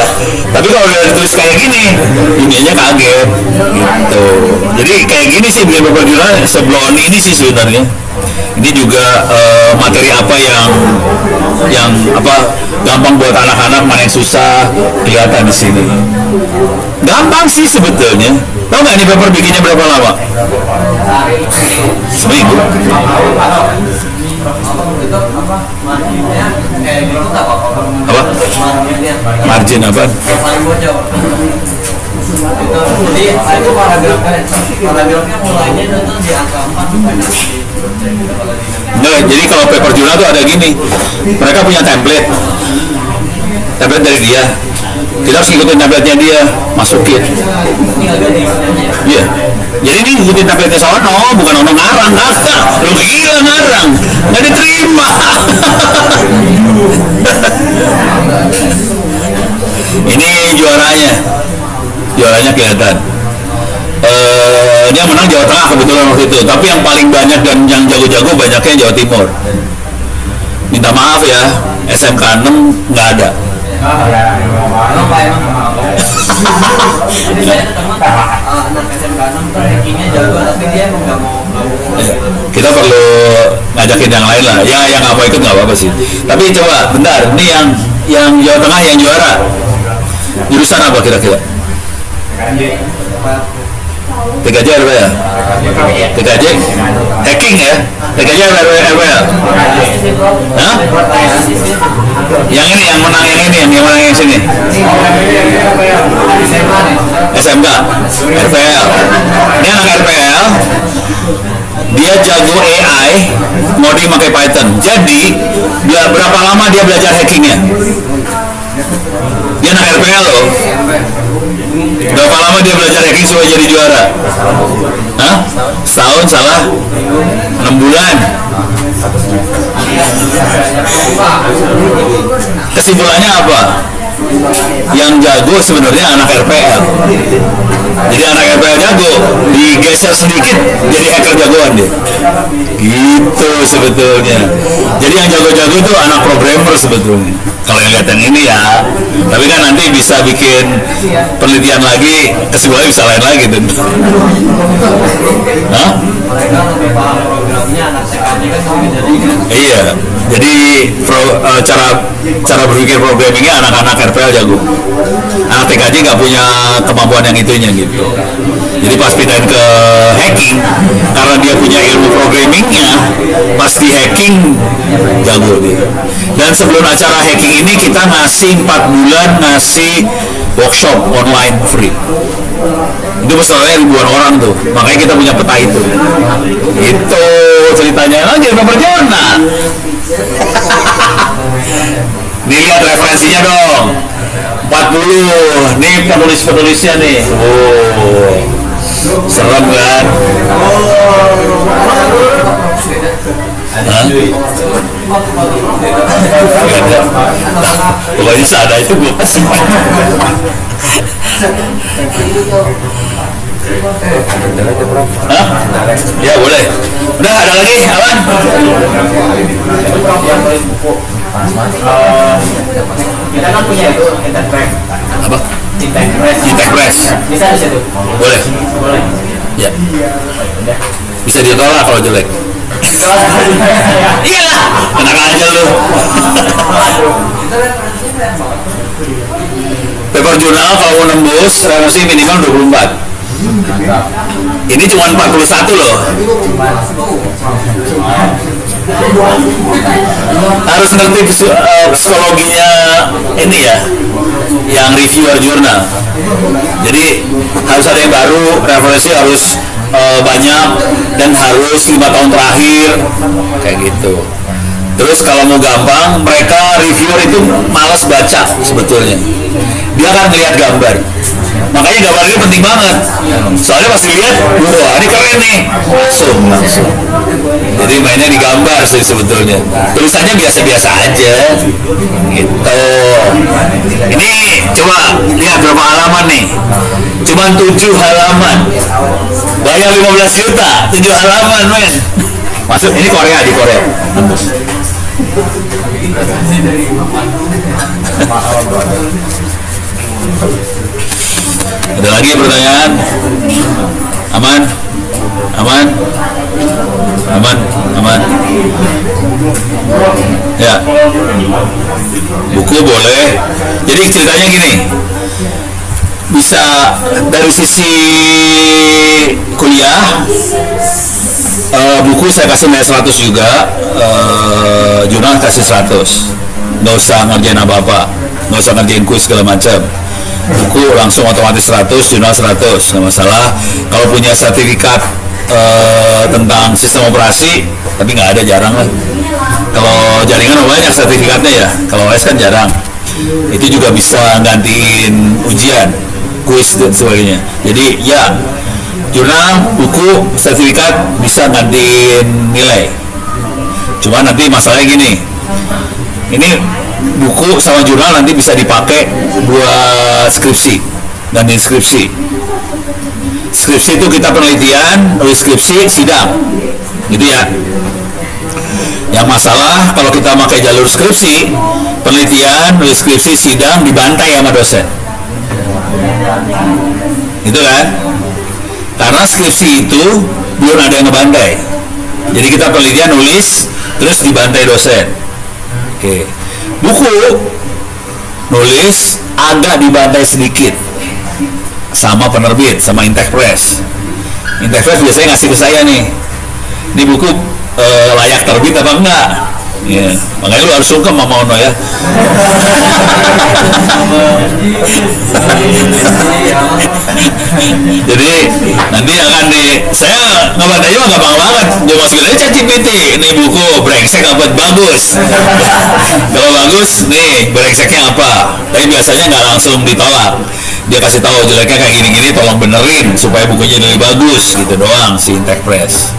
tapi kalau udah ditulis kayak gini dunianya kaget gitu. Jadi kayak gini sih bikin paper jurnal sebelum ini sih sebenarnya. Ini juga materi apa yang apa gampang buat anak-anak, mana yang susah kelihatan di sini. Gampang sih sebetulnya. Tahu nggak ini paper bikinnya berapa lama? Seminggu. Apa? Margin apa? Jadi itu paragrafnya mulainya itu di angka 4. Nah, jadi kalau paper jurnal tuh ada gini, mereka punya template dari dia, kita harus ngikutin template-nya dia, masukin. Iya, jadi ini ngikutin template-nya sono, bukan ono ngarang, kagak, lu gila ngarang, nggak diterima. Ini juaranya kelihatan. Dia menang Jawa Tengah kebetulan waktu itu, tapi yang paling banyak dan yang jago-jago banyaknya Jawa Timur. Minta maaf ya, SMK 6 nggak ada. Kita perlu ngajakin yang lain lah, ya yang nggak mau ikut nggak apa-apa sih. Tapi coba bentar, ini yang Jawa Tengah yang juara jurusan apa kira-kira? TKJ RWL, TKJ hacking ya, TKJ RWL. Hah? Yang ini yang menang yang menang yang sini. SMK, RPL. Ini anak RPL. Dia jago AI, mau dia pakai Python. Jadi berapa lama dia belajar hackingnya? Dia anak RPL loh. Berapa lama dia belajar hacking supaya jadi juara? Hah? Setahun salah? 6 bulan. Kesimpulannya apa? Yang jago sebenarnya anak RPL. Jadi anak RPL jago, digeser sedikit jadi hacker jagoan dia. Gitu sebetulnya. Jadi yang jago-jago itu anak programmer sebetulnya. Kalau lihat yang ini ya, tapi kan nanti bisa bikin penelitian lagi, kesimpulannya bisa lain lagi tentu. Hah? Iya, jadi cara berpikir programmingnya anak-anak RPL jago. Anak TKJ nggak punya kemampuan yang itunya gitu. Jadi pas pindahin ke hacking, karena dia punya ilmu programmingnya, pasti hacking jago dia. Dan sebelum acara hacking ini kita ngasih 4 bulan ngasih workshop online free. Itu pesertanya ribuan orang tuh, makanya kita punya peta itu. Itu ceritanya lagi paper jurnal. Nih lihat referensinya dong. 40. Nih penulis-penulisnya nih. Oh. Serem kan? Pokoknya seadanya gue kasih. Hah? Ya boleh. Udah ada lagi Awan? Kita kan punya itu Interpress. Apa? Interpress. Bisa di situ. Boleh. Boleh. Ya. Bisa ditolak kalau jelek. Iya, tenang aja lu. Paper jurnal kalau mau nembus referensi minimal 24. Ini cuma 41 loh. Harus ngerti psikologinya ini ya, yang reviewer jurnal. Jadi harus ada yang baru, referensi harus banyak dan harus 5 tahun terakhir kayak gitu. Terus kalau mau gampang, mereka reviewer itu malas baca sebetulnya. Dia akan ngeliat gambar. Makanya gambar ini penting banget. Soalnya pas dilihat, wah ini keren nih, langsung. Jadi mainnya di gambar sih sebetulnya. Tulisannya biasa-biasa aja. Gitu. Ini coba lihat berapa halaman nih. Cuma 7 halaman. Bayar 15 juta, 7 halaman men. Masuk ini Korea, di Korea. Ada lagi pertanyaan? Aman? Aman? Aman? Aman? Ya. Buku boleh. Jadi ceritanya gini. Bisa dari sisi kuliah, buku saya kasih nilai 100 juga, jurnal kasih 100. Nggak usah ngerjain apa-apa, nggak usah ngerjain kuis segala macam. Buku langsung otomatis 100, jurnal 100, nggak masalah. Kalau punya sertifikat tentang sistem operasi, tapi nggak ada, jarang lah. Kalau jaringan banyak sertifikatnya ya, kalau OS kan jarang. Itu juga bisa gantiin ujian, kuis dan sebagainya. Jadi ya, jurnal, buku, sertifikat bisa gantiin nilai. Cuma nanti masalahnya gini, ini buku sama jurnal nanti bisa dipakai buat skripsi dan inskripsi. Skripsi itu kita penelitian, nulis skripsi, sidang, gitu ya. Yang masalah kalau kita pakai jalur skripsi, penelitian, nulis skripsi, sidang, dibantai sama dosen. Gitu kan? Karena skripsi itu belum ada yang ngebantai. Jadi kita penelitian, nulis, terus dibantai dosen. Oke. Buku nulis agak dibantai sedikit sama penerbit, sama Intek Press. Intek Press biasanya ngasih ke saya nih, ini buku layak terbit apa enggak? Ya, makanya lu harus sungkem sama Ono ya. Jadi nanti akan saya ngebantainya mah gampang banget. Dia masukin aja ChatGPT, ini buku brengsek apa bagus. Kalau bagus, nih brengseknya apa. Tapi biasanya nggak langsung ditolak. Dia kasih tahu jeleknya kayak gini-gini, tolong benerin supaya bukunya jadi bagus gitu doang si Intek Press.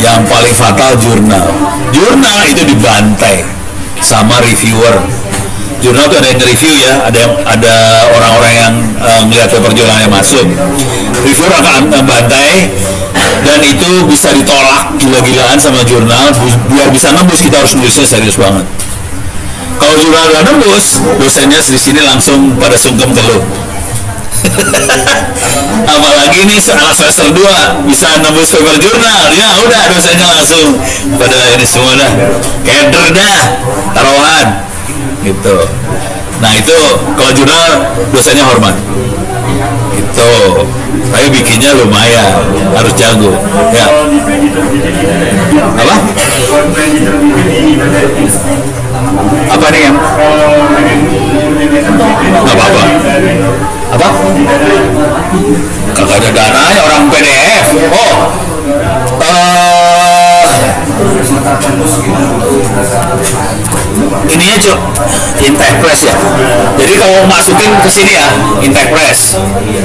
Yang paling fatal jurnal itu dibantai sama reviewer. Jurnal itu ada yang nge-review ya, ada orang-orang yang ngeliat paper jurnalnya masuk, reviewer akan membantai, dan itu bisa ditolak gila-gilaan sama jurnal. Biar bisa nembus kita harus nulisnya serius banget. Kalau jurnal gak nembus, dosennya di sini langsung pada sungkem ke lu. Apalagi ini anak semester 2 bisa nembus paper jurnal, ya udah dosennya langsung pada ini semua dah, keder dah, taruhan gitu. Nah itu kalau jurnal dosennya hormat gitu, tapi bikinnya lumayan, harus jago ya. Apa nih yang apa kagak ada dananya, orang PDF. Ini aja Intek Press ya. Jadi kalau masukin ke sini ya, Intek Press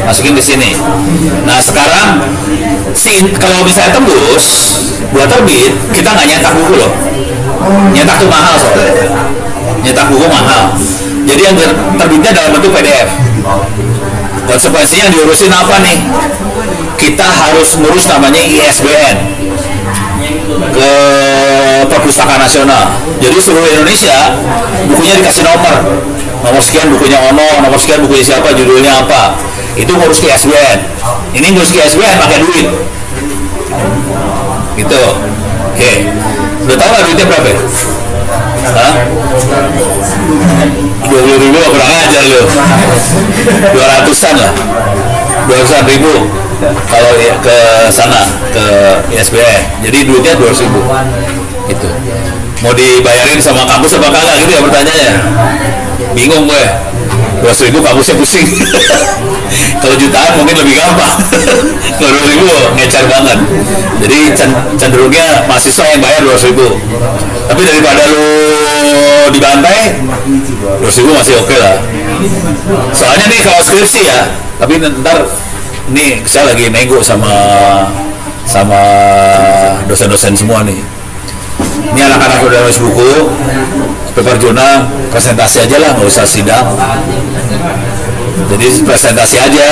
masukin ke sini. Nah sekarang kalau misalnya tembus buat terbit, kita nggak nyetak buku loh. Nyetak tuh mahal soalnya. Nyetak buku mahal. Jadi yang terbitnya dalam bentuk PDF. Konsekuensinya diurusin apa nih? Kita harus ngurus namanya ISBN ke Perpustakaan Nasional. Jadi seluruh Indonesia bukunya dikasih nomor sekian bukunya Ono, nomor sekian bukunya siapa, judulnya apa. Itu ngurus ke ISBN. Ini ngurus ke ISBN pakai duit. Gitu. Oke. Udah tahu nggak duitnya berapa? Hah? 20.000 kurang ajar lu. 200-an lah. 200-an ribu kalau ke sana, ke ISBN. Jadi duitnya 200.000 itu. Mau dibayarin sama kampus apa kagak gitu ya pertanyaannya. Bingung gue. 200.000 kampusnya pusing. Kalau jutaan mungkin lebih gampang. Kalau 2.000 ngecer banget. Jadi cenderungnya mahasiswa yang bayar 200.000. Tapi daripada lu dibantai, 200.000 masih oke lah. Soalnya nih kalau skripsi ya, tapi ntar nih saya lagi nego sama dosen-dosen semua nih. Ini anak-anak udah nulis buku, paper jurnal, presentasi aja lah, nggak usah sidang. Jadi presentasi aja.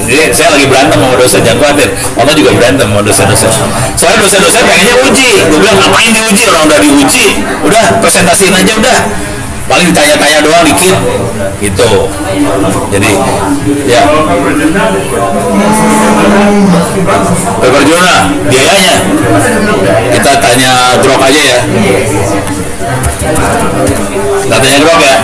Jadi saya lagi berantem sama dosen, jangan khawatir. Mama juga berantem sama dosen-dosen. Soalnya dosen-dosen pengennya uji. Gue bilang ngapain diuji, orang udah diuji. Udah presentasiin aja udah. Paling ditanya-tanya doang dikit gitu. Jadi ya paper jurnal biayanya kita tanya Grok aja ya. Kita tanya Grok ya.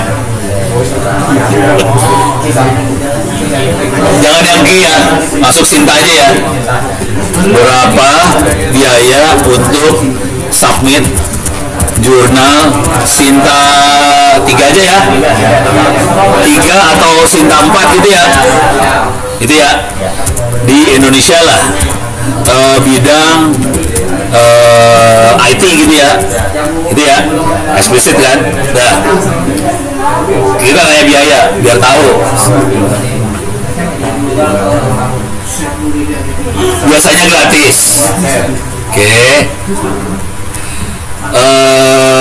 Jangan yang G ya, masuk Sinta aja ya. Berapa biaya untuk submit jurnal Sinta 3 aja ya, 3 atau Sinta 4 gitu ya, itu ya di Indonesia lah, bidang IT gitu ya, itu ya eksplisit kan. Nah, kita nanya biaya biar tahu. Biasanya gratis. Oke.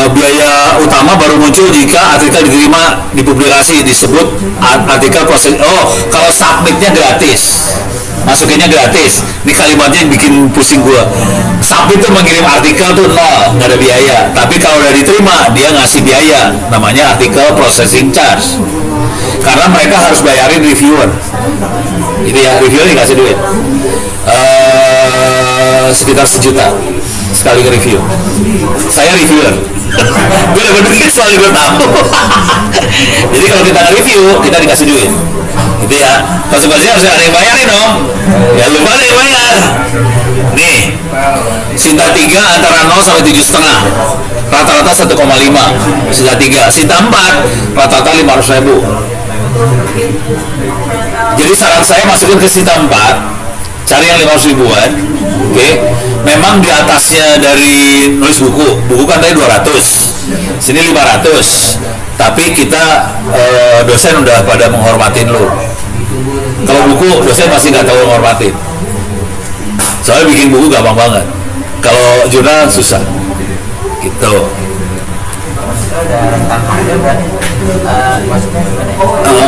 Biaya utama baru muncul jika artikel diterima di publikasi, disebut artikel proses. Oh, kalau submitnya gratis, masukinnya gratis. Ini kalimatnya yang bikin pusing gua. Submit itu mengirim artikel tuh nol, nggak ada biaya. Tapi kalau udah diterima, dia ngasih biaya, namanya artikel processing charge. Karena mereka harus bayarin reviewer. Ini ya, reviewer dikasih duit. Sekitar 1 juta sekali nge-review. Saya reviewer. Gue dapat duit soalnya gue tahu. Jadi kalau kita nge-review, kita dikasih duit. Gitu ya. Konsekuensinya harus ada yang bayarin dong. Ya lu pada yang bayar. Nih, Sinta 3 antara 0 sampai 7,5. Rata-rata 1,5. Sinta 3. Sinta 4 rata-rata 500.000. Jadi saran saya masukin ke Sinta 4, cari yang 500 ribuan. Oke. Memang di atasnya dari nulis buku kan tadi 200, sini 500. Tapi kita dosen udah pada menghormatin lo. Kalau buku dosen masih nggak tahu menghormatin. Soalnya bikin buku gampang banget. Kalau jurnal susah. Gitu.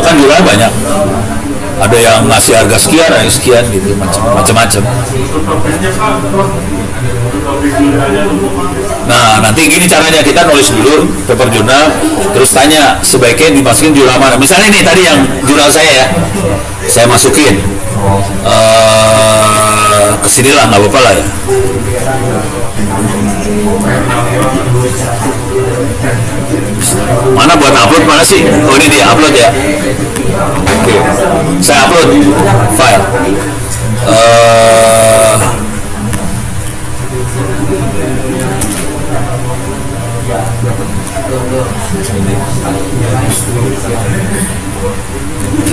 Kan jurnal banyak. Ada yang ngasih harga sekian, ada yang sekian gitu, macam-macam. Nah, nanti gini caranya, kita nulis dulu paper jurnal, terus tanya sebaiknya dimasukin jurnal mana. Misalnya nih tadi yang jurnal saya ya, saya masukin kesini lah, nggak apa-apa lah ya. Mana buat upload, mana sih? Oh ini dia upload ya. Oke, saya upload file.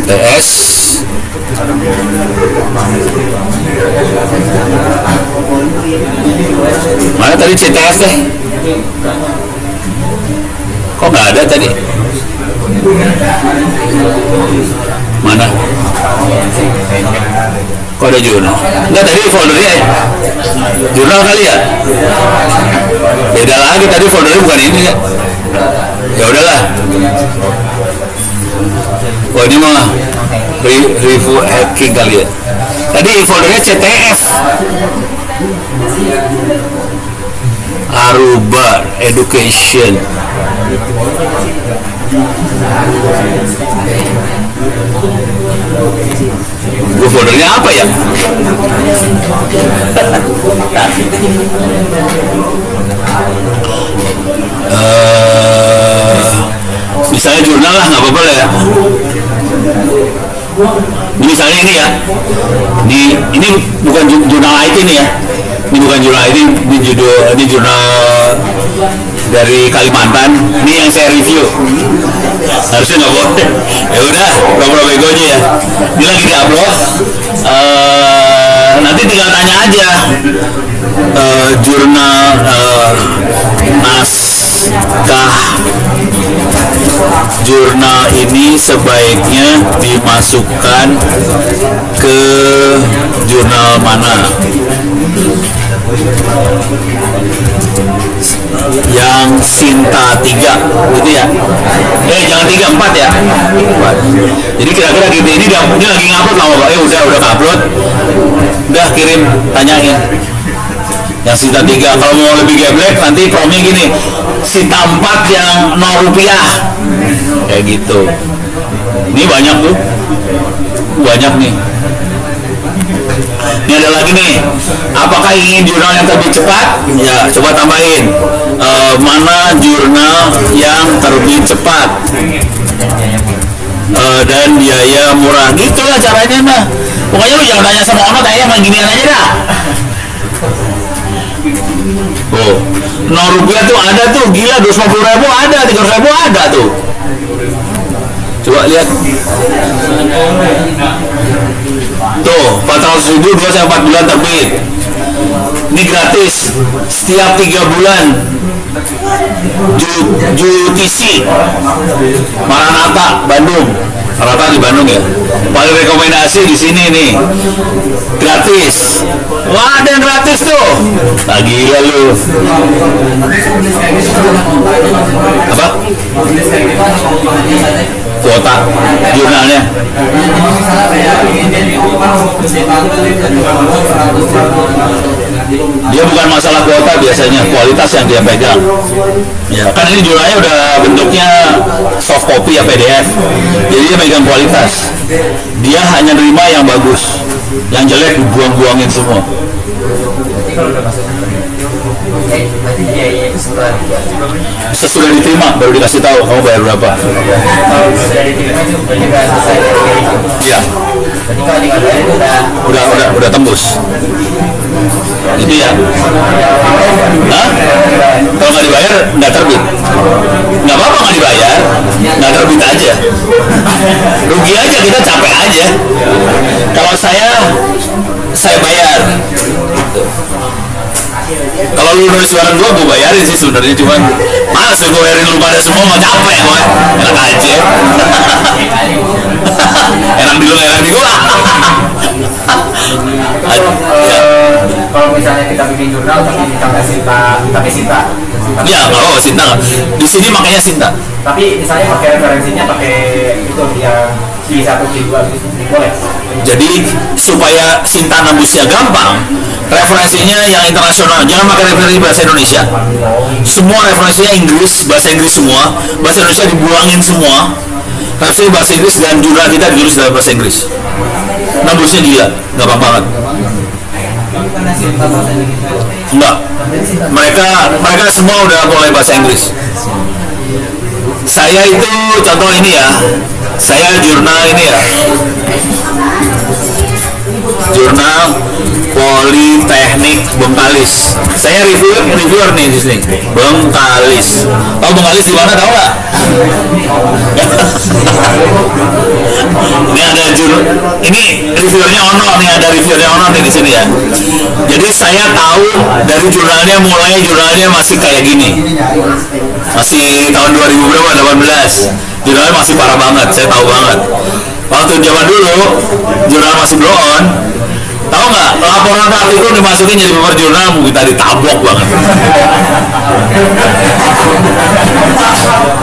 TS mana tadi CTS teh? Kok nggak ada tadi? Mana? Kok ada jurnal? Enggak, tadi foldernya jurnal kali ya? Beda lagi, tadi foldernya bukan ini ya? Ya udahlah. Oh ini mah review hacking kali ya? Tadi foldernya CTS. Aruba Education. Gue foldernya apa ya? Misalnya jurnal lah, nggak apa-apa lah ya. Ini misalnya ini ya. Ini bukan jurnal IT nih ya. Ini bukan jurnal IT, ini jurnal dari Kalimantan. Ini yang saya review. Harusnya nggak boleh. Ya udah, ngobrol bego aja ya. Ini lagi diupload. Nanti tinggal tanya aja. Jurnal naskah jurnal ini sebaiknya dimasukkan ke jurnal mana yang Sinta 3 gitu ya, jangan 3, 4 ya, 4. Jadi kira-kira gitu. Ini lagi ngupload lama Pak, udah upload, udah kirim, tanyain yang Sinta 3. Kalau mau lebih geblek nanti promnya gini, Sinta 4 yang 0 rupiah kayak gitu. Ini banyak tuh, banyak nih. Ini ada lagi nih, apakah ingin jurnal yang terbit cepat? Ya, coba tambahin mana jurnal yang terbit cepat dan biaya murah. Gitulah caranya mah. Pokoknya lu jangan tanya sama Onot, yang ginian aja dah. Oh, 0 rupiah tuh ada tuh, gila, 250.000 ada, 300.000 ada tuh. Coba lihat. Tuh, 400.000 2-4 bulan terbit. Ini gratis setiap 3 bulan. JUTC Maranatha Bandung. Maranatha di Bandung ya. Paling rekomendasi di sini nih. Gratis. Wah, ada yang gratis tuh. Nah, gila lu. Apa? Kuota jurnalnya. Dia bukan masalah kuota, biasanya kualitas yang dia pegang. Ya, kan ini jurnalnya udah bentuknya soft copy ya, PDF. Jadi dia pegang kualitas. Dia hanya nerima yang bagus, yang jelek dibuang-buangin semua. Sesudah diterima baru dikasih tahu kamu bayar berapa. Iya. Udah tembus. Itu ya. Hah? Kalau nggak dibayar nggak terbit. Nggak apa-apa nggak dibayar, nggak terbit aja. Rugi aja, kita capek aja. Kalau saya bayar. Kalau lu nulis bareng gue bayarin sih sebenarnya, cuman masa gue bayarin lu pada semua, mau capek gue, enak aja. Enak di lu, enak di gue. Kalau misalnya kita bikin jurnal tapi Sinta. Ya, oh Sinta. Di sini makanya Sinta. Tapi misalnya pakai referensinya pakai itu yang Q1 Q2 gitu, boleh. Jadi supaya Sinta nembusnya gampang, referensinya yang internasional, jangan pakai referensi bahasa Indonesia. Semua referensinya Inggris, bahasa Inggris semua, bahasa Indonesia dibuangin semua. Referensi bahasa Inggris dan jurnal kita ditulis dalam bahasa Inggris. Nembusnya gila, gampang banget. Enggak, mereka semua udah mulai bahasa Inggris. Saya itu contoh ini ya, saya jurnal ini ya, jurnal Politeknik Bengkalis. Saya reviewer nih di sini. Bengkalis. Oh, Bengkalis di mana tahu nggak? Ini ada ini reviewernya Ono nih, ada reviewernya Ono nih di sini ya. Jadi saya tahu dari jurnalnya masih kayak gini. Masih tahun 2000 berapa? 18. Jurnalnya masih parah banget, saya tahu banget. Waktu zaman dulu jurnal masih blow on. Tahu nggak, laporan artikel dimasukin jadi paper jurnal, kita ditabok banget.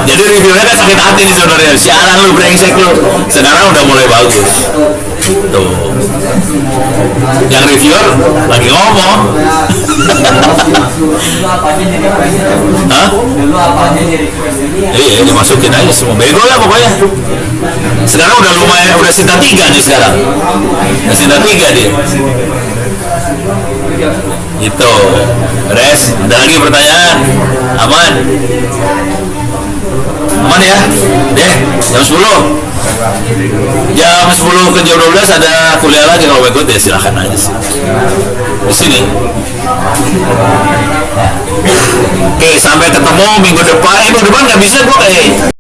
Jadi reviewnya kan sakit hati nih sebenarnya, siaran lu, brengsek lu. Sekarang udah mulai bagus. Tuh, yang reviewer lagi ngomong. Hah? Iya, dimasukin aja semua, bego lah pokoknya. Sekarang udah lumayan, udah Sinta 3 nih sekarang. Udah Sinta 3 dia. Gitu. Res, ada lagi pertanyaan? Aman? Aman ya? Deh, jam 10. Jam 10 ke jam 12 ada kuliah lagi, kalau mau ikut ya silahkan aja sih. Di sini. Oke, sampai ketemu minggu depan. Minggu depan nggak bisa gue kayak